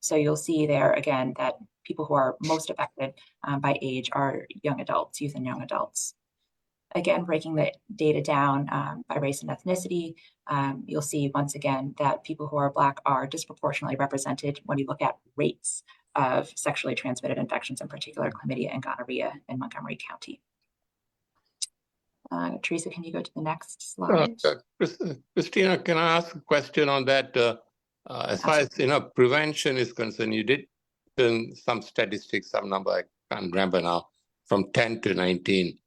So you'll see there again that people who are most affected by age are young adults, youth and young adults. Again, breaking the data down by race and ethnicity, you'll see once again that people who are Black are disproportionately represented when you look at rates of sexually transmitted infections, in particular chlamydia and gonorrhea in Montgomery County. Teresa, can you go to the next slide? Christina, can I ask a question on that? As far as prevention is concerned, you did some statistics, some number I can't remember now, from 10 to 19.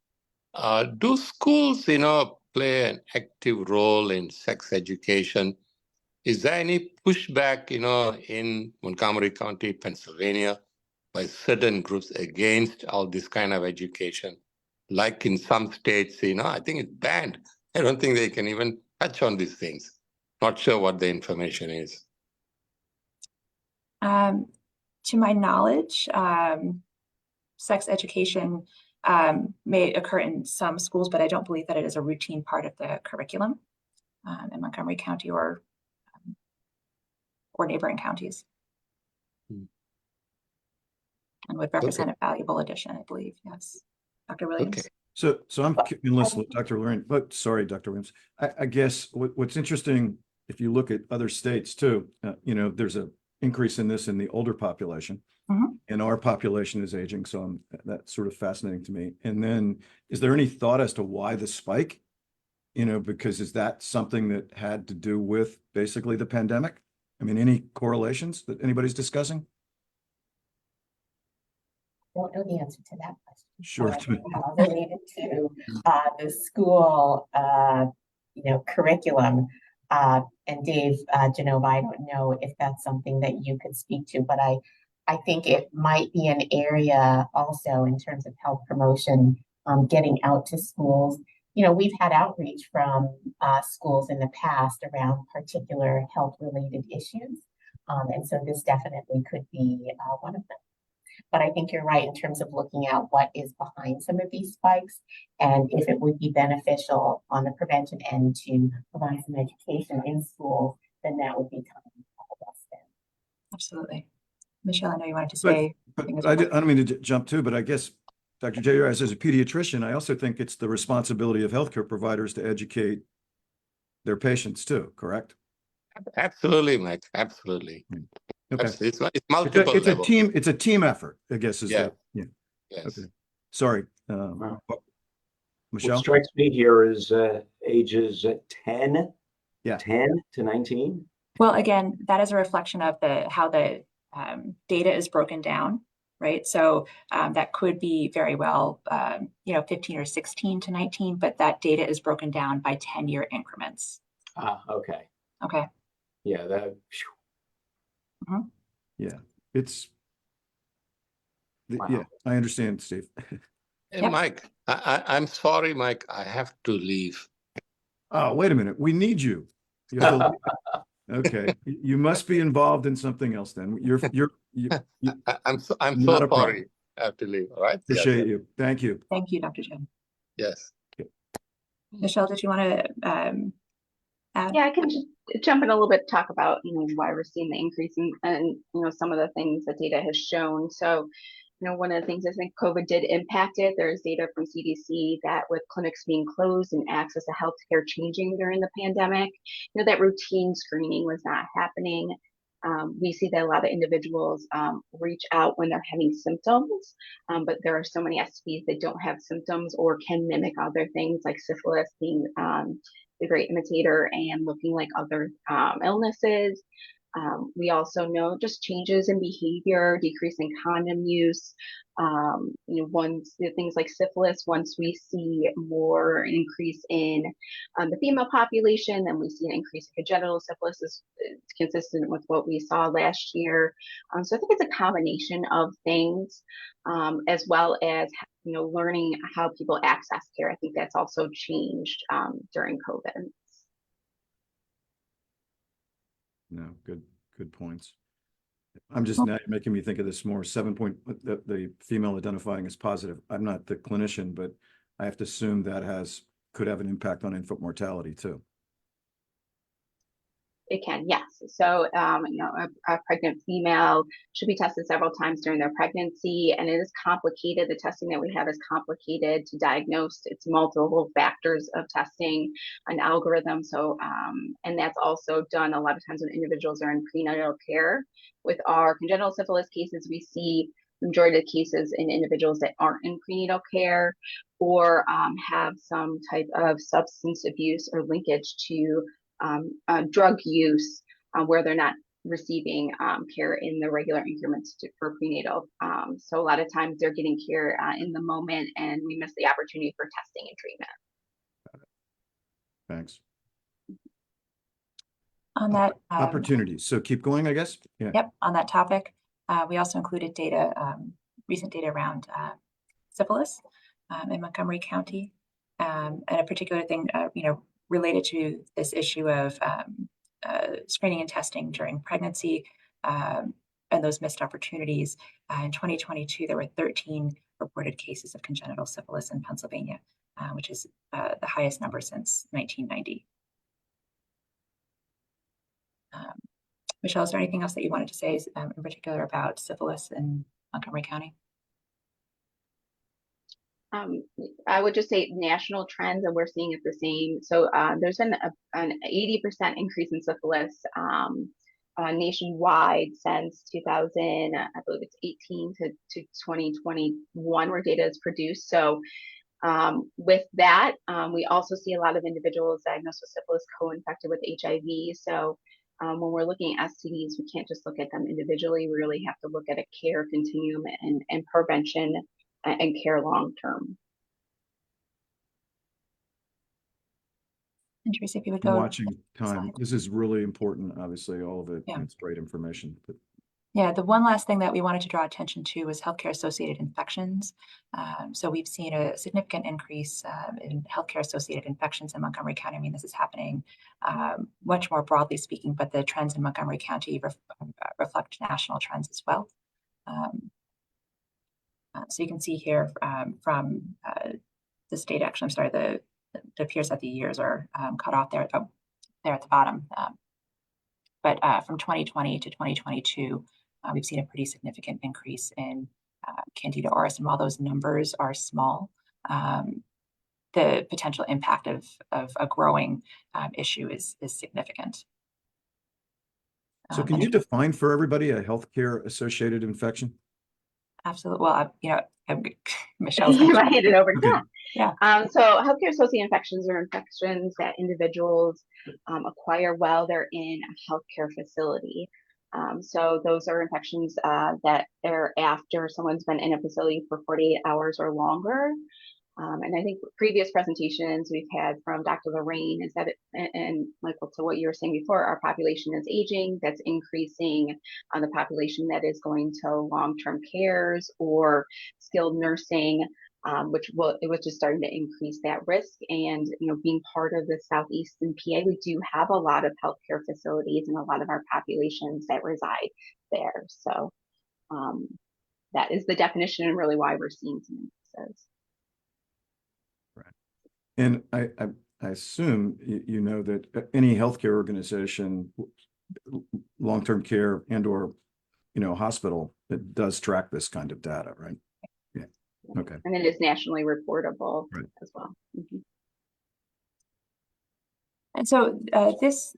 Do schools, play an active role in sex education? Is there any pushback, in Montgomery County, Pennsylvania, by certain groups against all this kind of education? Like in some states, I think it's banned. I don't think they can even touch on these things. Not sure what the information is. To my knowledge, sex education may occur in some schools, but I don't believe that it is a routine part of the curriculum in Montgomery County or neighboring counties. And would represent a valuable addition, I believe. Yes. Dr. Williams? Okay. So I'm listening to Dr. Lorraine, but sorry, Dr. Williams. I guess what's interesting, if you look at other states too, there's an increase in this in the older population. And our population is aging, so that's sort of fascinating to me. And then, is there any thought as to why the spike? Because is that something that had to do with basically the pandemic? I mean, any correlations that anybody's discussing? don't know the answer to that question. Sure. Related to the school, curriculum. And Dave Genova, I don't know if that's something that you could speak to, but I think it might be an area also in terms of health promotion, getting out to schools. We've had outreach from schools in the past around particular health-related issues. And so this definitely could be one of them. But I think you're right in terms of looking at what is behind some of these spikes and if it would be beneficial on the prevention end to provide some education in schools, then that would be time well spent. Absolutely. Michelle, I know you wanted to say something as I well. don't mean to jump too, but I guess, Dr. J, as a pediatrician, I also think it's the responsibility of healthcare providers to educate their patients too, correct? Absolutely, Mike. Absolutely. Okay. It's multiple It's a levels. team, it's a team effort, I guess is Yeah. yeah. Yes. Okay. Sorry. What Michelle? strikes me here is ages 10, Yeah. 10 to 19. Well, again, that is a reflection of how the data is broken down, right? So that could be very well, 15 or 16 to 19, but that data is broken down by 10-year increments. Okay. Okay. Yeah, Yeah. It's Wow. yeah, I understand, Steve. Hey, Yep. Mike, I'm sorry, Mike. I have to leave. Oh, wait a minute. We need you. You have to, okay. You must be involved in something else then. I'm so Not a problem. sorry. I have to leave. All right. Appreciate you. Thank you. Thank you, Dr. Jen. Yes. Michelle, did you want to add? Yeah, I can just jump in a little bit, talk about, why we're seeing the increase and some of the things that data has shown. So, one of the things I think COVID did impact it. There's data from CDC that with clinics being closed and access to healthcare changing during the pandemic, that routine screening was not happening. We see that a lot of individuals reach out when they're having symptoms, but there are so many STDs that don't have symptoms or can mimic other things like syphilis being the great imitator and looking like other illnesses. We also know just changes in behavior, decrease in condom use. Once things like syphilis, once we see more an increase in the female population, then we see an increase in congenital syphilis is consistent with what we saw last year. So I think it's a combination of things, as well as learning how people access care. I think that's also changed during COVID. No, good points. I'm just now making me think of this more 7 point, the female identifying as positive. I'm not the clinician, but I have to assume that could have an impact on infant mortality too. It can, yes. So, a pregnant female should be tested several times during their pregnancy, and it is complicated. The testing that we have is complicated to diagnose. It's multiple factors of testing, an algorithm. So, and that's also done a lot of times when individuals are in prenatal care. With our congenital syphilis cases, we see the majority of cases in individuals that aren't in prenatal care or have some type of substance abuse or linkage to drug use where they're not receiving care in the regular increments for prenatal. So a lot of times they're getting care in the moment and we miss the opportunity for testing and treatment. Thanks. On that opportunities. So keep going, I guess. Yeah. Yep. On that topic, we also included data, recent data around syphilis in Montgomery County, and a particular thing, related to this issue of screening and testing during pregnancy and those missed opportunities. In 2022, there were 13 reported cases of congenital syphilis in Pennsylvania, which is the highest number since 1990. Michelle, is there anything else that you wanted to say in particular about syphilis in Montgomery County? I would just say national trends, and we're seeing it the same. So there's been an 80% increase in syphilis nationwide since 2000, I believe it's 18 to 2021, where data is produced. So with that, we also see a lot of individuals diagnosed with syphilis co-infected with HIV. So When we're looking at STDs, we can't just look at them individually. We really have to look at a care continuum and prevention and care long term. And Tracy, if you would I'm go. watching time. slide. This is really important, obviously, all of it. Yeah. It's great information. But Yeah, the one last thing that we wanted to draw attention to was healthcare-associated infections. So we've seen a significant increase in healthcare-associated infections in Montgomery County. I mean, this is happening much more broadly speaking, but the trends in Montgomery County reflect national trends as well. So you can see here from the state action, I'm sorry, it appears that the years are cut off there, there at the bottom. But from 2020 to 2022, we've seen a pretty significant increase in Candida auris. And while those numbers are small, the potential impact of a growing issue is significant. so can you define for everybody a healthcare associated infection? Absolutely. Well, Michelle's I hand it over to Okay. that. Yeah. So healthcare associated infections are infections that individuals acquire while they're in a healthcare facility. So those are infections that are after someone's been in a facility for 48 hours or longer. And I think previous presentations we've had from Dr. Lorraine is that, and Michael, to what you were saying before, our population is aging, that's increasing on the population that is going to long-term cares or skilled nursing, which it was just starting to increase that risk. And, being part of the Southeastern PA, we do have a lot of healthcare facilities and a lot of our populations that reside there. So that is the definition and really why we're seeing some increases. And I assume you know that any healthcare organization, long-term care and or hospital, it does track this kind of data, right? Yeah. Okay. And it is nationally reportable as well. Mm-hmm. And so this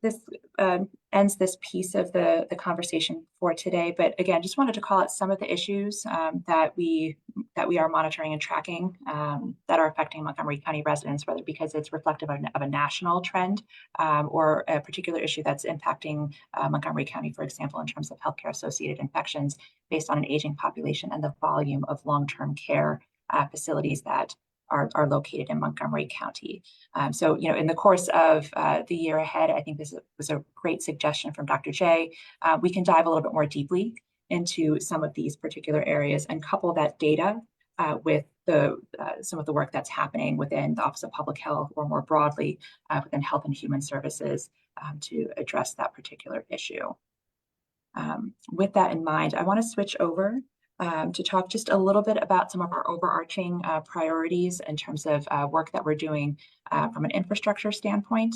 ends this piece of the conversation for today. But again, just wanted to call out some of the issues that we are monitoring and tracking that are affecting Montgomery County residents, whether because it's reflective of a national trend or a particular issue that's impacting Montgomery County, for example, in terms of healthcare-associated infections based on an aging population and the volume of long-term care facilities that are located in Montgomery County. So, in the course of the year ahead, I think this was a great suggestion from Dr. J. We can dive a little bit more deeply into some of these particular areas and couple that data with some of the work that's happening within the Office of Public Health or more broadly within Health and Human Services to address that particular issue. With that in mind, I want to switch over to talk just a little bit about some of our overarching priorities in terms of work that we're doing from an infrastructure standpoint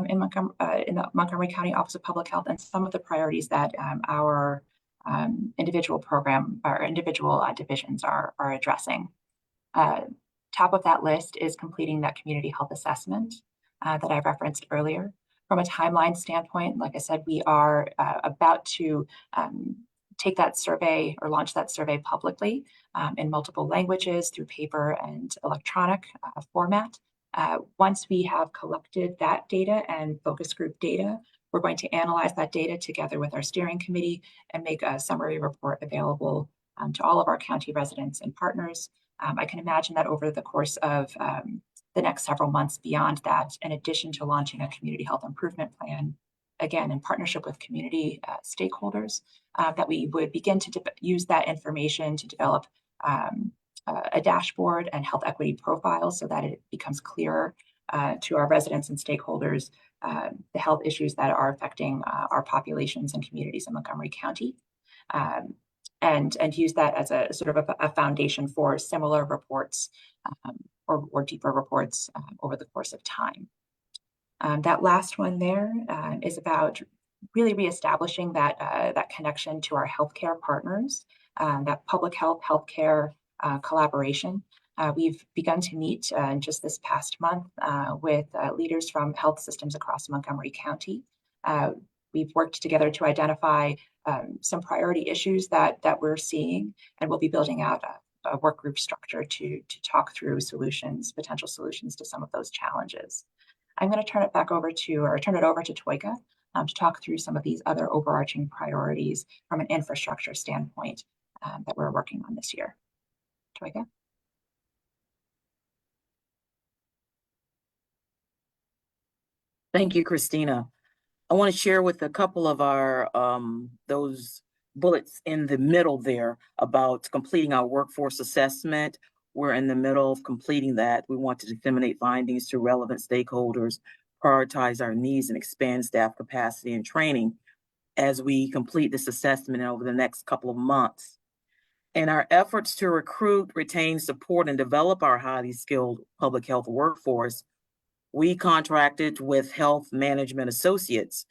in the Montgomery County Office of Public Health and some of the priorities that our individual program or individual divisions are addressing. Top of that list is completing that community health assessment that I referenced earlier. From a timeline standpoint, like I said, we are about to take that survey or launch that survey publicly in multiple languages through paper and electronic format. Once we have collected that data and focus group data, we're going to analyze that data together with our steering committee and make a summary report available to all of our county residents and partners. I can imagine that over the course of the next several months beyond that, in addition to launching a community health improvement plan, again, in partnership with community stakeholders, that we would begin to use that information to develop a dashboard and health equity profiles so that it becomes clearer to our residents and stakeholders the health issues that are affecting our populations and communities in Montgomery County. And use that as a sort of a foundation for similar reports or deeper reports over the course of time. That last one there is about really reestablishing that connection to our healthcare partners, that public health, healthcare collaboration. We've begun to meet just this past month with leaders from health systems across Montgomery County. We've worked together to identify some priority issues that we're seeing, and we'll be building out a work group structure to talk through potential solutions to some of those challenges. I'm going to turn it over to Toika to talk through some of these other overarching priorities from an infrastructure standpoint that we're working on this year. Troika? Thank you, Christina. I want to share with a couple of our those bullets in the middle there about completing our workforce assessment. We're in the middle of completing that. We want to disseminate findings to relevant stakeholders, prioritize our needs, and expand staff capacity and training as we complete this assessment over the next couple of months. In our efforts to recruit, retain, support, and develop our highly skilled public health workforce, we contracted with Health Management Associates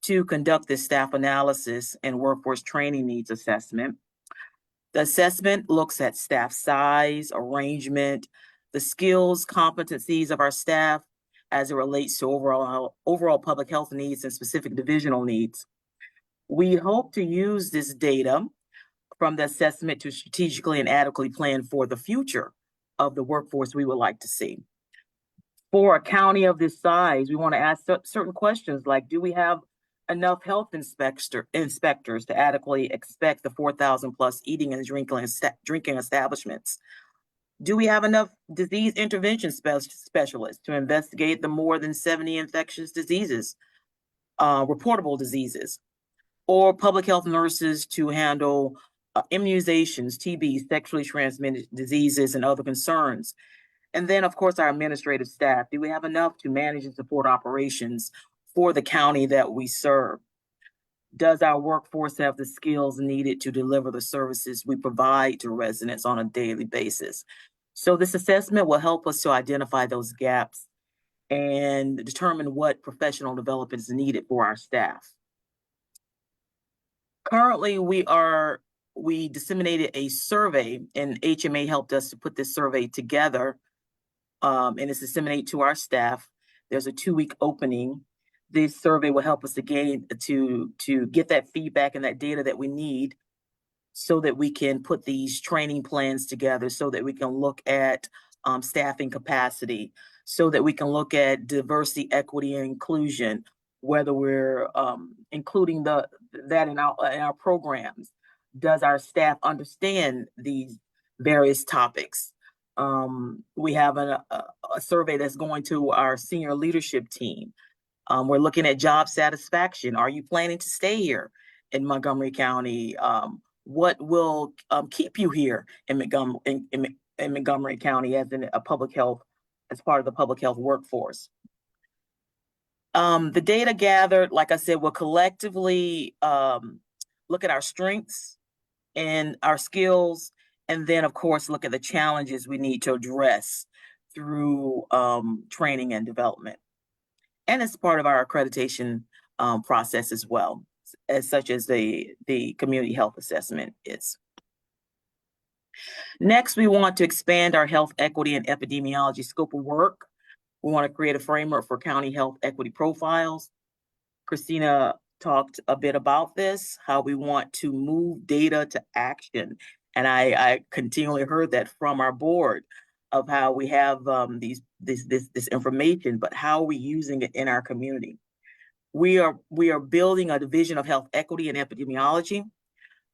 to conduct this staff analysis and workforce training needs assessment. The assessment looks at staff size, arrangement, the skills, competencies of our staff as it relates to overall public health needs and specific divisional needs. We hope to use this data from the assessment to strategically and adequately plan for the future of the workforce we would like to see. For a county of this size, we want to ask certain questions like, do we have enough health inspectors to adequately inspect the 4,000 plus eating and drinking establishments? Do we have enough disease intervention specialists to investigate the more than 70 infectious diseases, reportable diseases, or public health nurses to handle immunizations, TB, sexually transmitted diseases, and other concerns? And then, of course, our administrative staff. Do we have enough to manage and support operations for the county that we serve? Does our workforce have the skills needed to deliver the services we provide to residents on a daily basis? So this assessment will help us to identify those gaps and determine what professional development is needed for our staff. Currently, we disseminated a survey, and HMA helped us to put this survey together. And it's disseminated to our staff. There's a 2-week opening. This survey will help us to get that feedback and that data that we need so that we can put these training plans together, so that we can look at staffing capacity, so that we can look at diversity, equity, and inclusion, whether we're including that in our programs. Does our staff understand these various topics? We have a survey that's going to our senior leadership team. We're looking at job satisfaction. Are you planning to stay here in Montgomery County? What will keep you here in Montgomery County as part of the public health workforce? The data gathered, like I said, will collectively look at our strengths and our skills, and then, of course, look at the challenges we need to address through training and development. And it's part of our accreditation process as well, such as the community health assessment is. Next, we want to expand our health equity and epidemiology scope of work. We want to create a framework for county health equity profiles. Christina talked a bit about this, how we want to move data to action. And I continually heard that from our board of how we have this information, but how are we using it in our community? We are building a division of health equity and epidemiology.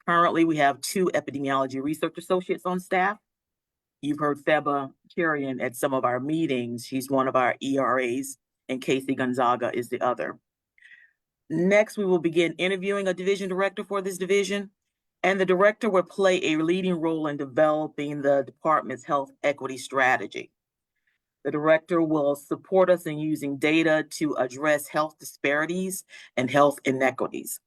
Currently, we have 2 epidemiology research associates on staff. You've heard Feba Cherian at some of our meetings. She's one of our ERAs, and Casey Gonzaga is the other. Next, we will begin interviewing a division director for this division, and the director will play a leading role in developing the department's health equity strategy. The director will support us in using data to address health disparities and health inequities.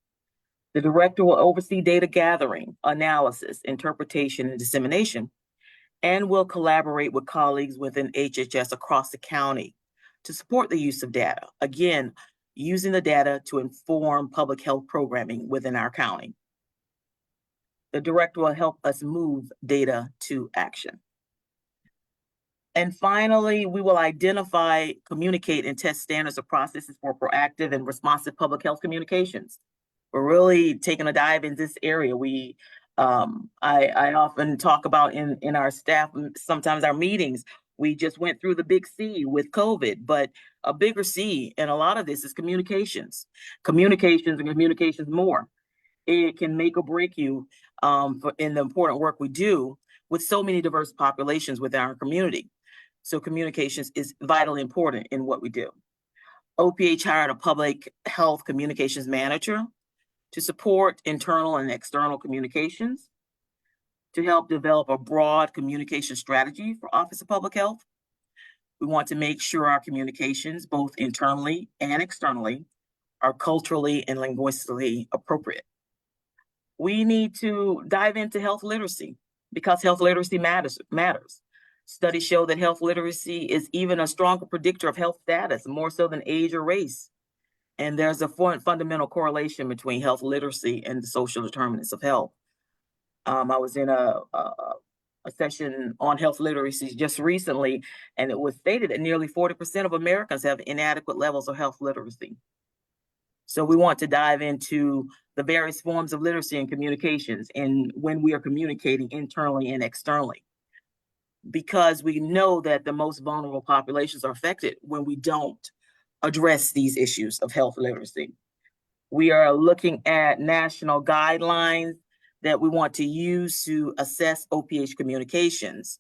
The director will oversee data gathering, analysis, interpretation, and dissemination, and will collaborate with colleagues within HHS across the county to support the use of data. Again, using the data to inform public health programming within our county. The director will help us move data to action. And finally, we will identify, communicate, and test standards or processes for proactive and responsive public health communications. We're really taking a dive in this area. I often talk about in our staff, sometimes our meetings, We just went through the big C with COVID, but a bigger C, and a lot of this is communications, communications and communications more. It can make or break you in the important work we do with so many diverse populations within our community. So communications is vitally important in what we do. OPH hired a public health communications manager to support internal and external communications, to help develop a broad communication strategy for Office of Public Health. We want to make sure our communications, both internally and externally, are culturally and linguistically appropriate. We need to dive into health literacy because health literacy matters. Studies show that health literacy is even a stronger predictor of health status, more so than age or race. And there's a fundamental correlation between health literacy and the social determinants of health. I was in a session on health literacy just recently, and it was stated that nearly 40% of Americans have inadequate levels of health literacy. So we want to dive into the various forms of literacy and communications and when we are communicating internally and externally, because we know that the most vulnerable populations are affected when we don't address these issues of health literacy. We are looking at national guidelines that we want to use to assess OPH communications.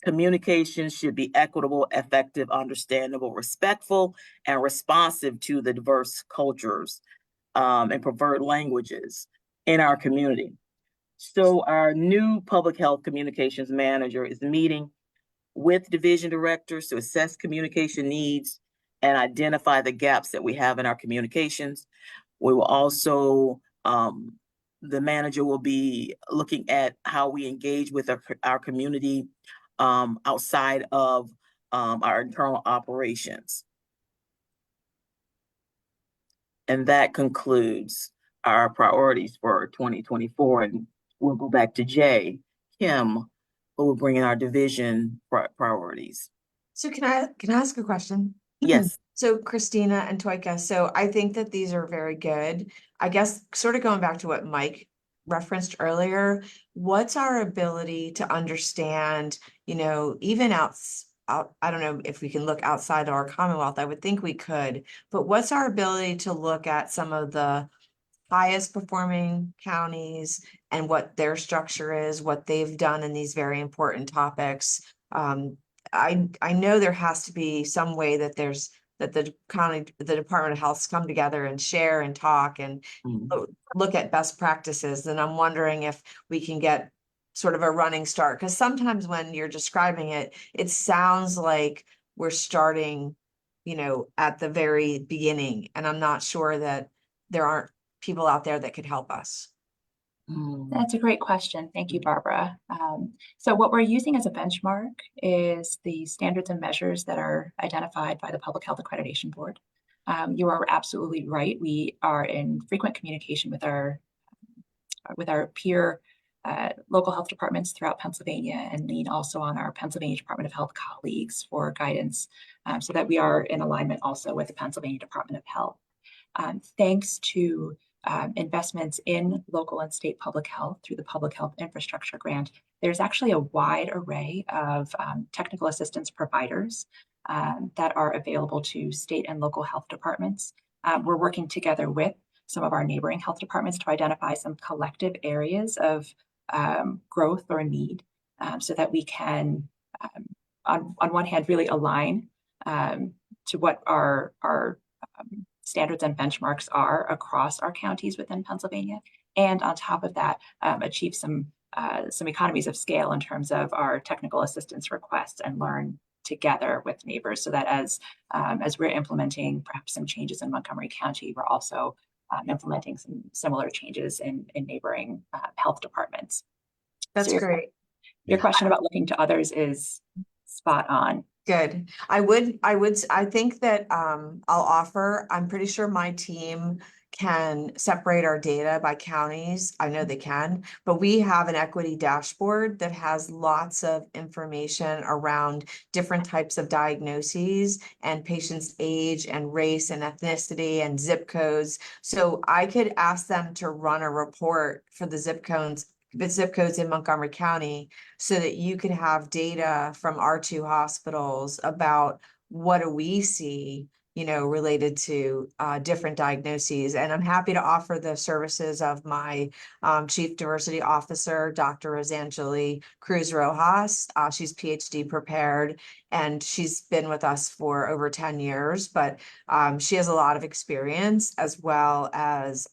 Communications should be equitable, effective, understandable, respectful, and responsive to the diverse cultures and preferred languages in our community. So our new public health communications manager is meeting with division directors to assess communication needs and identify the gaps that we have in our communications. We will also, the manager will be looking at how we engage with our community outside of our internal operations. And that concludes our priorities for 2024. And we'll go back to Jay, Kim, who will bring in our division priorities. So can I ask a question? Yes. So Christina and Toika, so I think that these are very good. I guess sort of going back to what Mike referenced earlier, what's our ability to understand, even out, I don't know if we can look outside our Commonwealth, I would think we could, but what's our ability to look at some of the highest performing counties and what their structure is, what they've done in these very important topics? I know there has to be some way that the Department of Health's come together and share and talk and look at best practices. And I'm wondering if we can get sort of a running start, because sometimes when you're describing it, it sounds like we're starting, at the very beginning, and I'm not sure that there aren't people out there that could help us. That's a great question. Thank you, Barbara. So what we're using as a benchmark is the standards and measures that are identified by the Public Health Accreditation Board. You are absolutely right. We are in frequent communication with our peer local health departments throughout Pennsylvania, and lean also on our Pennsylvania Department of Health colleagues for guidance, so that we are in alignment also with the Pennsylvania Department of Health. Thanks to investments in local and state public health through the Public Health Infrastructure Grant, there's actually a wide array of technical assistance providers that are available to state and local health departments. We're working together with some of our neighboring health departments to identify some collective areas of growth or need, so that we can, on one hand, really align to what our standards and benchmarks are across our counties within Pennsylvania, and on top of that, achieve some economies of scale in terms of our technical assistance requests, and learn together with neighbors, so that as we're implementing perhaps some changes in Montgomery County, we're also implementing some similar changes in neighboring health departments. That's great. Your question about looking to others is spot on. Good. I think that I'll offer, I'm pretty sure my team can separate our data by counties. I know they can, but we have an equity dashboard that has lots of information around different types of diagnoses and patients' age and race and ethnicity and zip codes. So I could ask them to run a report for the zip codes zip codes in Montgomery County so that you can have data from our two hospitals about what do we see, you know, related to different diagnoses. And I'm happy to offer the services of my Chief Diversity Officer, Dr. Rosangeli Cruz Rojas. She's PhD prepared, and she's been with us for over 10 years, but she has a lot of experience, as well as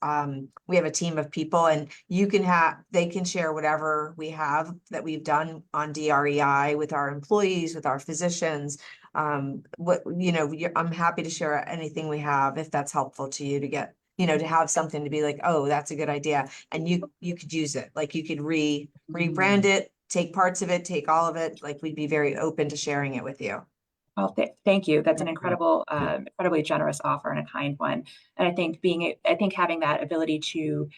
we have a team of people, and they can share whatever we have that we've done on DREI with our employees, with our physicians. I'm happy to share anything we have if that's helpful to you to get, you know, to have something to be like, oh, that's a good idea. And you could use it, like you could rebrand it, take parts of it, take all of it. Like we'd be very open to sharing it with you. Well, thank you. That's an incredible, incredibly generous offer and a kind one. And I think having that ability to,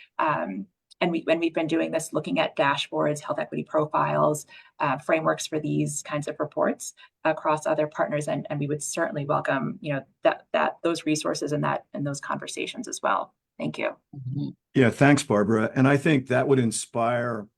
and we've been doing this, looking at dashboards, health equity profiles, frameworks for these kinds of reports across other partners, and we would certainly welcome, you know, those resources and those conversations as well. Thank you. Yeah, thanks, Barbara. And I think that would inspire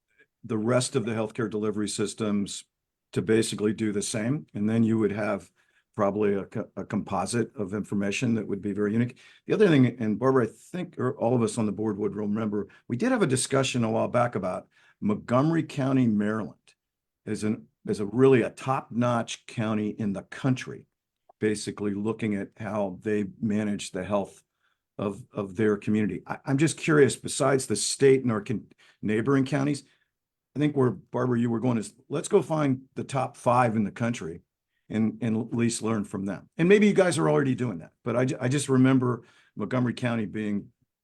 the rest of the healthcare delivery systems to basically do the same. And then you would have probably a composite of information that would be very unique. The other thing, and Barbara, I think all of us on the board would remember, we did have a discussion a while back about Montgomery County, Maryland, as a really a top-notch county in the country, basically looking at how they manage the health of their community. I'm just curious, besides the state and our neighboring counties, I think where, Barbara, you were going is, let's go find the top 5 in the country and at least learn from them. And maybe you guys are already doing that, but I just remember Montgomery County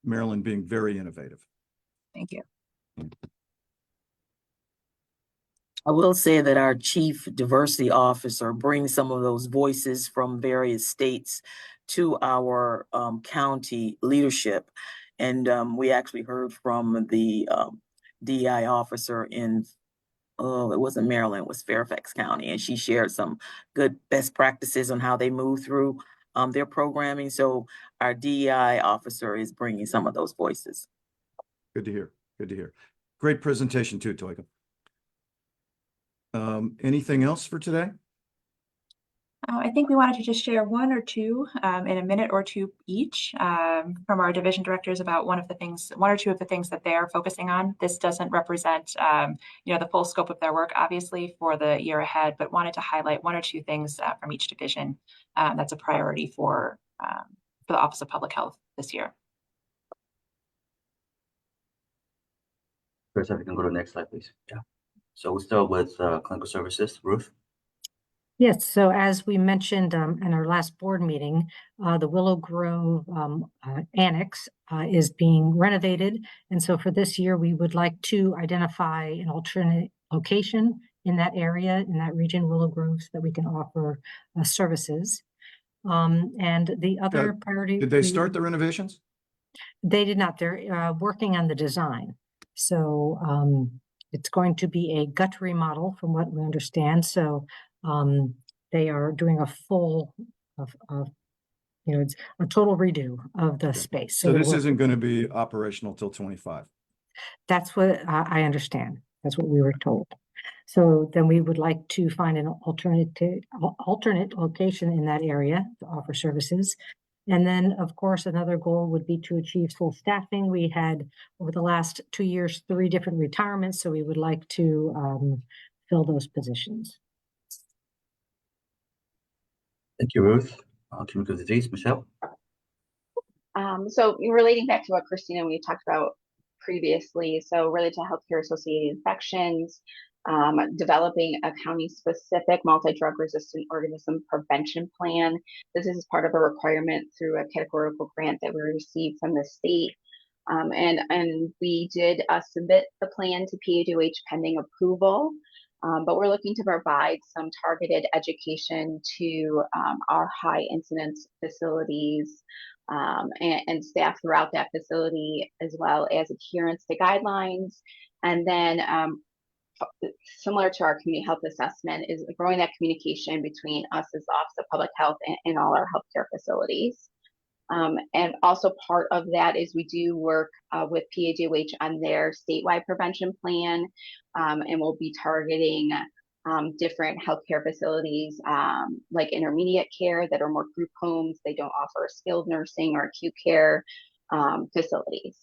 Maryland being very innovative. Thank you. I will say that our chief diversity officer brings some of those voices from various states to our county leadership. And we actually heard from the DEI officer in, it wasn't Maryland, it was Fairfax County. And she shared some good best practices on how they move through their programming. So our DEI officer is bringing some of those voices. Good to hear. Good to hear. Great presentation too, Toika. Anything else for today? I think we wanted to just share one or two in a minute or two each from our division directors about one or two of the things that they're focusing on. This doesn't represent you know, the full scope of their work, obviously, for the year ahead, but wanted to highlight one or two things from each division that's a priority for the Office of Public Health this year. First, if you can go to the next slide, please. Yeah. So we'll start with clinical services. Ruth? Yes, so as we mentioned in our last board meeting, the Willow Grove Annex is being renovated. And so for this year, we would like to identify an alternate location in that area, in that region, Willow Grove, so that we can offer services. And the other priority— Did they start the renovations? They did not. They're working on the design. So it's going to be a gut remodel from what we understand. So they are doing a full it's a total redo of the space. So this isn't going to be operational till 25. That's what I understand. That's what we were told. So then we would like to find an alternate location in that area to offer services. And then, of course, another goal would be to achieve full staffing. We had, over the last 2 years, 3 different retirements, so we would like to fill those positions. Thank you, Ruth. Communicable disease, Michelle? So relating back to what Christina we talked about previously, so related to healthcare associated infections, developing a county-specific multi-drug resistant organism prevention plan. This is part of a requirement through a categorical grant that we received from the state. And we did submit the plan to PADOH pending approval, but we're looking to provide some targeted education to our high incidence facilities and staff throughout that facility, as well as adherence to guidelines. And then similar to our community health assessment is growing that communication between us as the Office of Public Health and all our healthcare facilities. And also part of that is we do work with PAJH on their statewide prevention plan, and we'll be targeting different healthcare facilities like intermediate care that are more group homes. They don't offer skilled nursing or acute care facilities.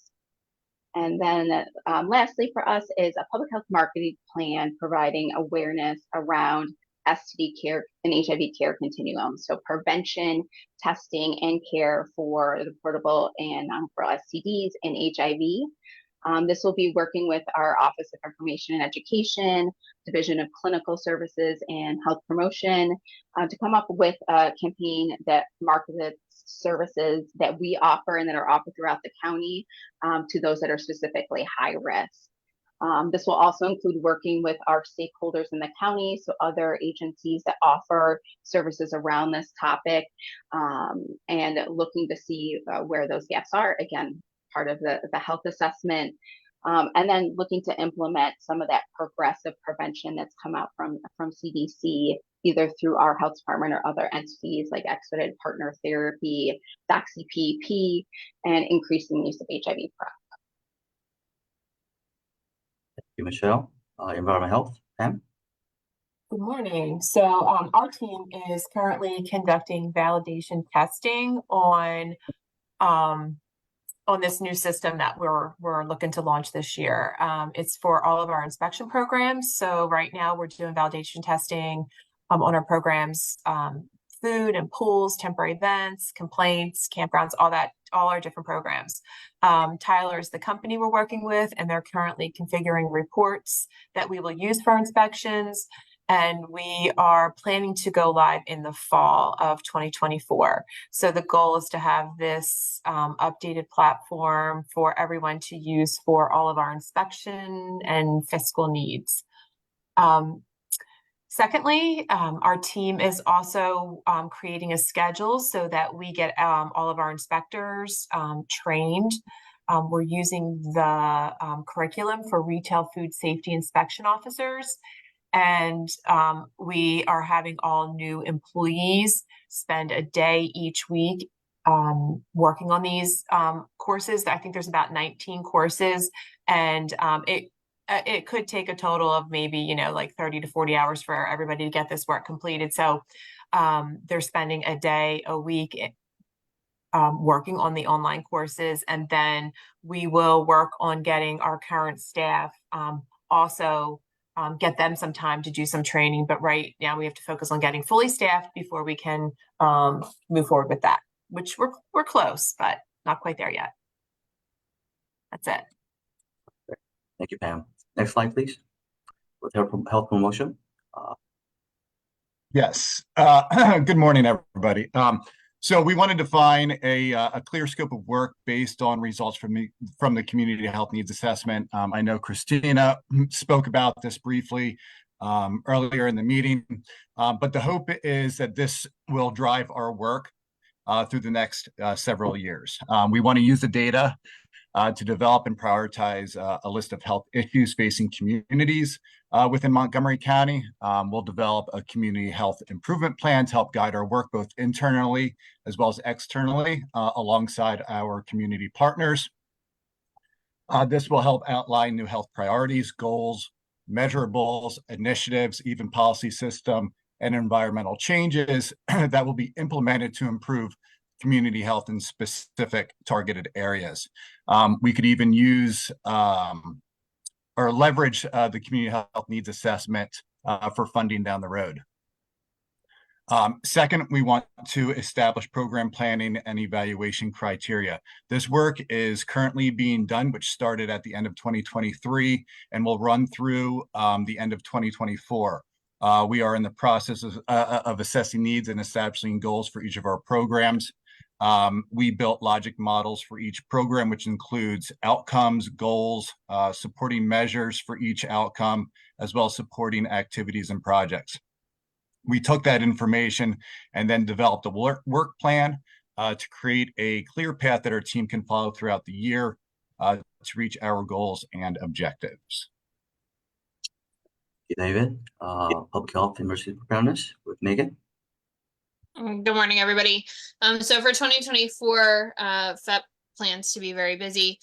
And then lastly for us is a public health marketing plan providing awareness around STD care and HIV care continuum. So prevention, testing, and care for the portable and non-referral STDs and HIV. This will be working with our Office of Information and Education, Division of Clinical Services and Health Promotion to come up with a campaign that markets services that we offer and that are offered throughout the county to those that are specifically high risk. This will also include working with our stakeholders in the county, so other agencies that offer services around this topic, and looking to see where those gaps are. Again, part of the health assessment, and then looking to implement some of that progressive prevention that's come out from CDC, either through our health department or other entities like expedited partner therapy, DoxyPP, and increasing use of HIV PrEP. Thank you, Michelle. Environment Health, Pam? Good morning. So our team is currently conducting validation testing on this new system that we're looking to launch this year. It's for all of our inspection programs. So right now we're doing validation testing on our programs, food and pools, temporary events, complaints, campgrounds, all our different programs. Tyler is the company we're working with, and they're currently configuring reports that we will use for inspections. And we are planning to go live in the fall of 2024. So the goal is to have this updated platform for everyone to use for all of our inspection and fiscal needs. Secondly, our team is also creating a schedule so that we get all of our inspectors trained. We're using the curriculum for retail food safety inspection officers. And we are having all new employees spend a day each week working on these courses. I think there's about 19 courses, and it could take a total of maybe, like 30 to 40 hours for everybody to get this work completed. So they're spending a day a week working on the online courses, and then we will work on getting our current staff also get them some time to do some training. But right now we have to focus on getting fully staffed before we can move forward with that, which we're close, but not quite there yet. That's it. Thank you, Pam. Next slide, please. With health promotion. Yes. Good morning, everybody. So we wanted to define a clear scope of work based on results from the community health needs assessment. I know Christina spoke about this briefly earlier in the meeting, but the hope is that this will drive our work through the next several years. We want to use the data to develop and prioritize a list of health issues facing communities within Montgomery County. We'll develop a community health improvement plan to help guide our work both internally as well as externally alongside our community partners. This will help outline new health priorities, goals, measurables, initiatives, even policy system and environmental changes that will be implemented to improve community health in specific targeted areas. We could even use or leverage the community health needs assessment for funding down the road. Second, we want to establish program planning and evaluation criteria. This work is currently being done, which started at the end of 2023 and will run through the end of 2024. We are in the process of assessing needs and establishing goals for each of our programs. We built logic models for each program, which includes outcomes, goals, supporting measures for each outcome, as well as supporting activities and projects. We took that information and then developed a work plan to create a clear path that our team can follow throughout the year to reach our goals and objectives. Thank you, David. Public health emergency preparedness with Megan. Good morning, everybody. So for 2024, FEP plans to be very busy.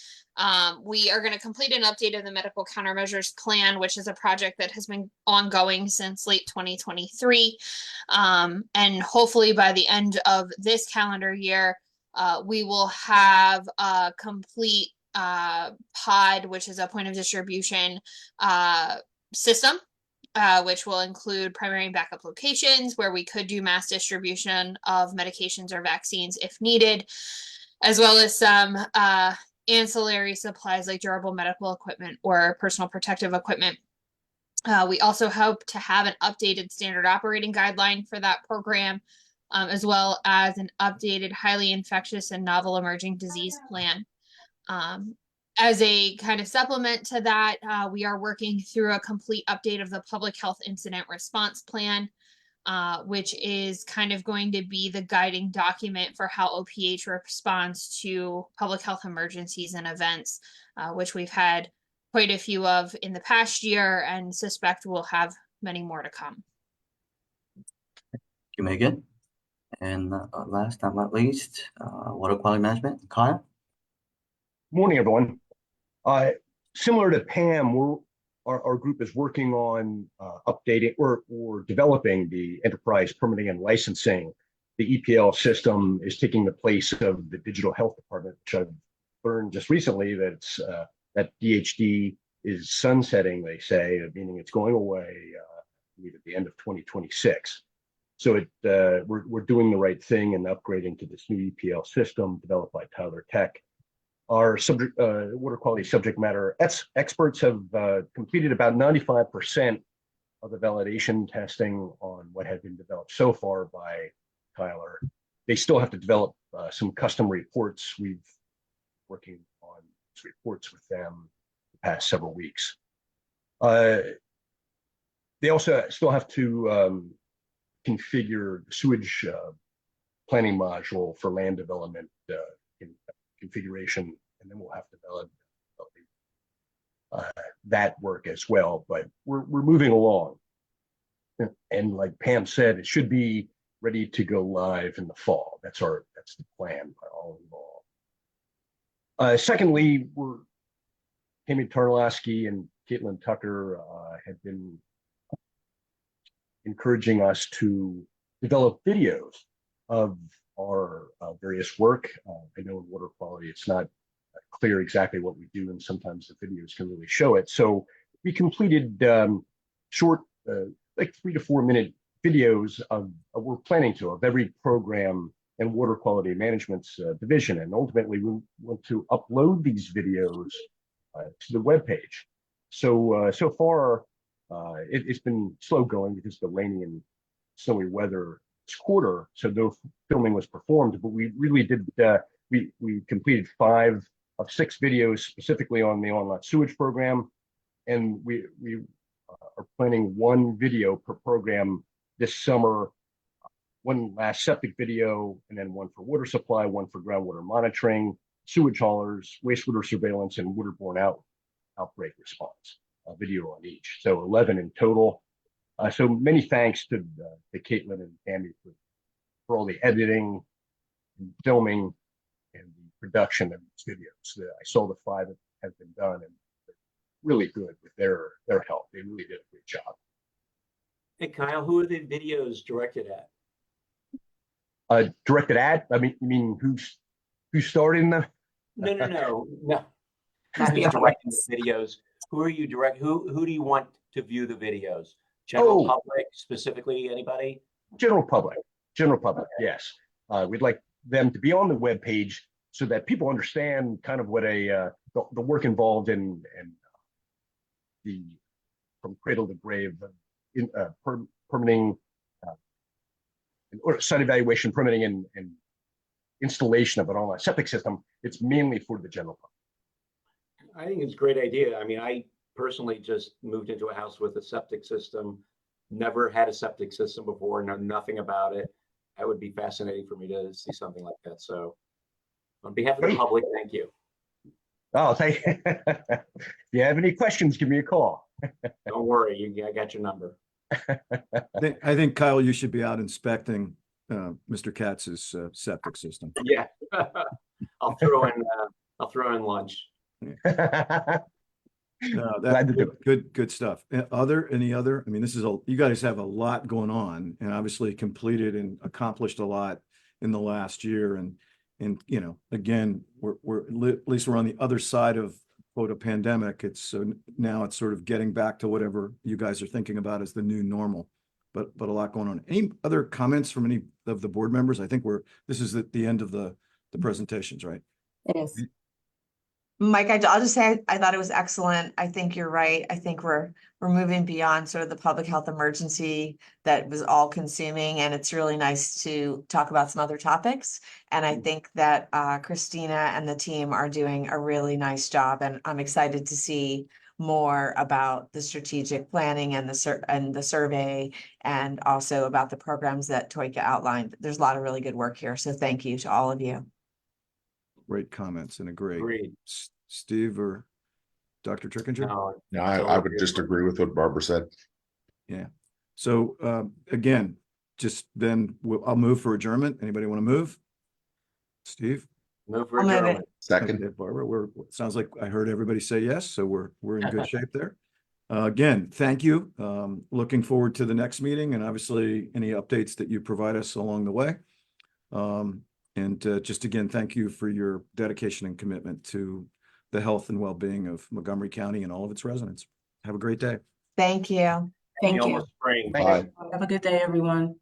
We are going to complete an update of the medical countermeasures plan, which is a project that has been ongoing since late 2023. And hopefully by the end of this calendar year, we will have a complete POD, which is a point of distribution system, which will include primary and backup locations where we could do mass distribution of medications or vaccines if needed, as well as some ancillary supplies like durable medical equipment or personal protective equipment. We also hope to have an updated standard operating guideline for that program, as well as an updated highly infectious and novel emerging disease plan. As a kind of supplement to that, we are working through a complete update of the public health incident response plan, which is kind of going to be the guiding document for how OPH responds to public health emergencies and events, which we've had quite a few of in the past year and suspect we'll have many more to come. Thank you, Megan. And last but not least, water quality management, Kyle. Morning, everyone. Similar to Pam, our group is working on updating or developing the enterprise permitting and licensing. The EPL system is taking the place of the digital health department, which I've learned just recently that DHD is sunsetting, they say, meaning it's going away at the end of 2026. So we're doing the right thing and upgrading to this new EPL system developed by Tyler Tech. Our water quality subject matter experts have completed about 95% of the validation testing on what had been developed so far by Tyler. They still have to develop some custom reports. We've working on these reports with them the past several weeks. They also still have to configure the sewage planning module for land development in configuration, and then we'll have to develop that work as well. But we're moving along, and like Pam said, it should be ready to go live in the fall. That's the plan by all involved. Secondly, Tammy Tarlowski and Caitlin Tucker have been encouraging us to develop videos of our various work. I know in water quality, it's not clear exactly what we do, and sometimes the videos can really show it. So we completed short, like 3 to 4 minute videos we're planning to, of every program and water quality management's division. And ultimately, we want to upload these videos to the webpage. So far, it's been slow going because of the rainy and snowy weather this quarter, so no filming was performed, but we really did, we completed 5 of 6 videos specifically on the online sewage program, and we are planning 1 video per program this summer, 1 last septic video, and then 1 for water supply, 1 for groundwater monitoring, sewage haulers, wastewater surveillance, and waterborne outbreak response, a video on each. So 11 in total. So many thanks to Caitlin and Tammy for all the editing and filming and the production of these videos. I saw the 5 that have been done, and they're really good with their help. They really did a great job. Hey, Kyle, who are the videos directed at? Directed at? I mean, you mean who's starting them? No. Not who's directing the videos. Who are you who do you want to view the videos? General public, specifically anybody? General public, Okay. Yes. We'd like them to be on the webpage so that people understand kind of what the work involved in the from cradle to grave in permitting or site evaluation, permitting, and installation of an online septic system. It's mainly for the general public. I think it's a great idea. I mean, I personally just moved into a house with a septic system, never had a septic system before, know nothing about it. That would be fascinating for me to see something like that. So on behalf of the public, thank you. Oh, thank you. If you have any questions, give me a call. Don't worry, I got your number. I think, Kyle, you should be out inspecting Mr. Katz's septic system. Yeah. I'll throw in lunch. No, Glad to that's do good stuff. Any other, I mean, you guys have a lot going on and obviously completed and accomplished a lot in the last year. And, you know, again, at least we're on the other side of quote a pandemic. Now it's sort of getting back to whatever you guys are thinking about as the new normal, but a lot going on. Any other comments from any of the board members? I think this is the end of the presentations, right? It is. Mike, I'll just say I thought it was excellent. I think you're right. I think we're moving beyond sort of the public health emergency that was all consuming, and it's really nice to talk about some other topics. And I think that Christina and the team are doing a really nice job, and I'm excited to see more about the strategic planning and the survey, and also about the programs that Toika outlined. There's a lot of really good work here, so thank you to all of you. Great comments and Agreed. Steve or Dr. Trickinger? No, I would just agree with what Barbara said. Yeah. So again, just then I'll move for adjournment. Anybody want to move? Steve? Move for I'll move it. adjournment. Second. Okay, Barbara, sounds like I heard everybody say yes, so we're in good shape there. Again, thank you. Looking forward to the next meeting and obviously any updates that you provide us along the way. And just again, thank you for your dedication and commitment to the health and well-being of Montgomery County and all of its residents. Have a great day. Thank you. Thank you. Almost spring. Bye. Have a good day, everyone.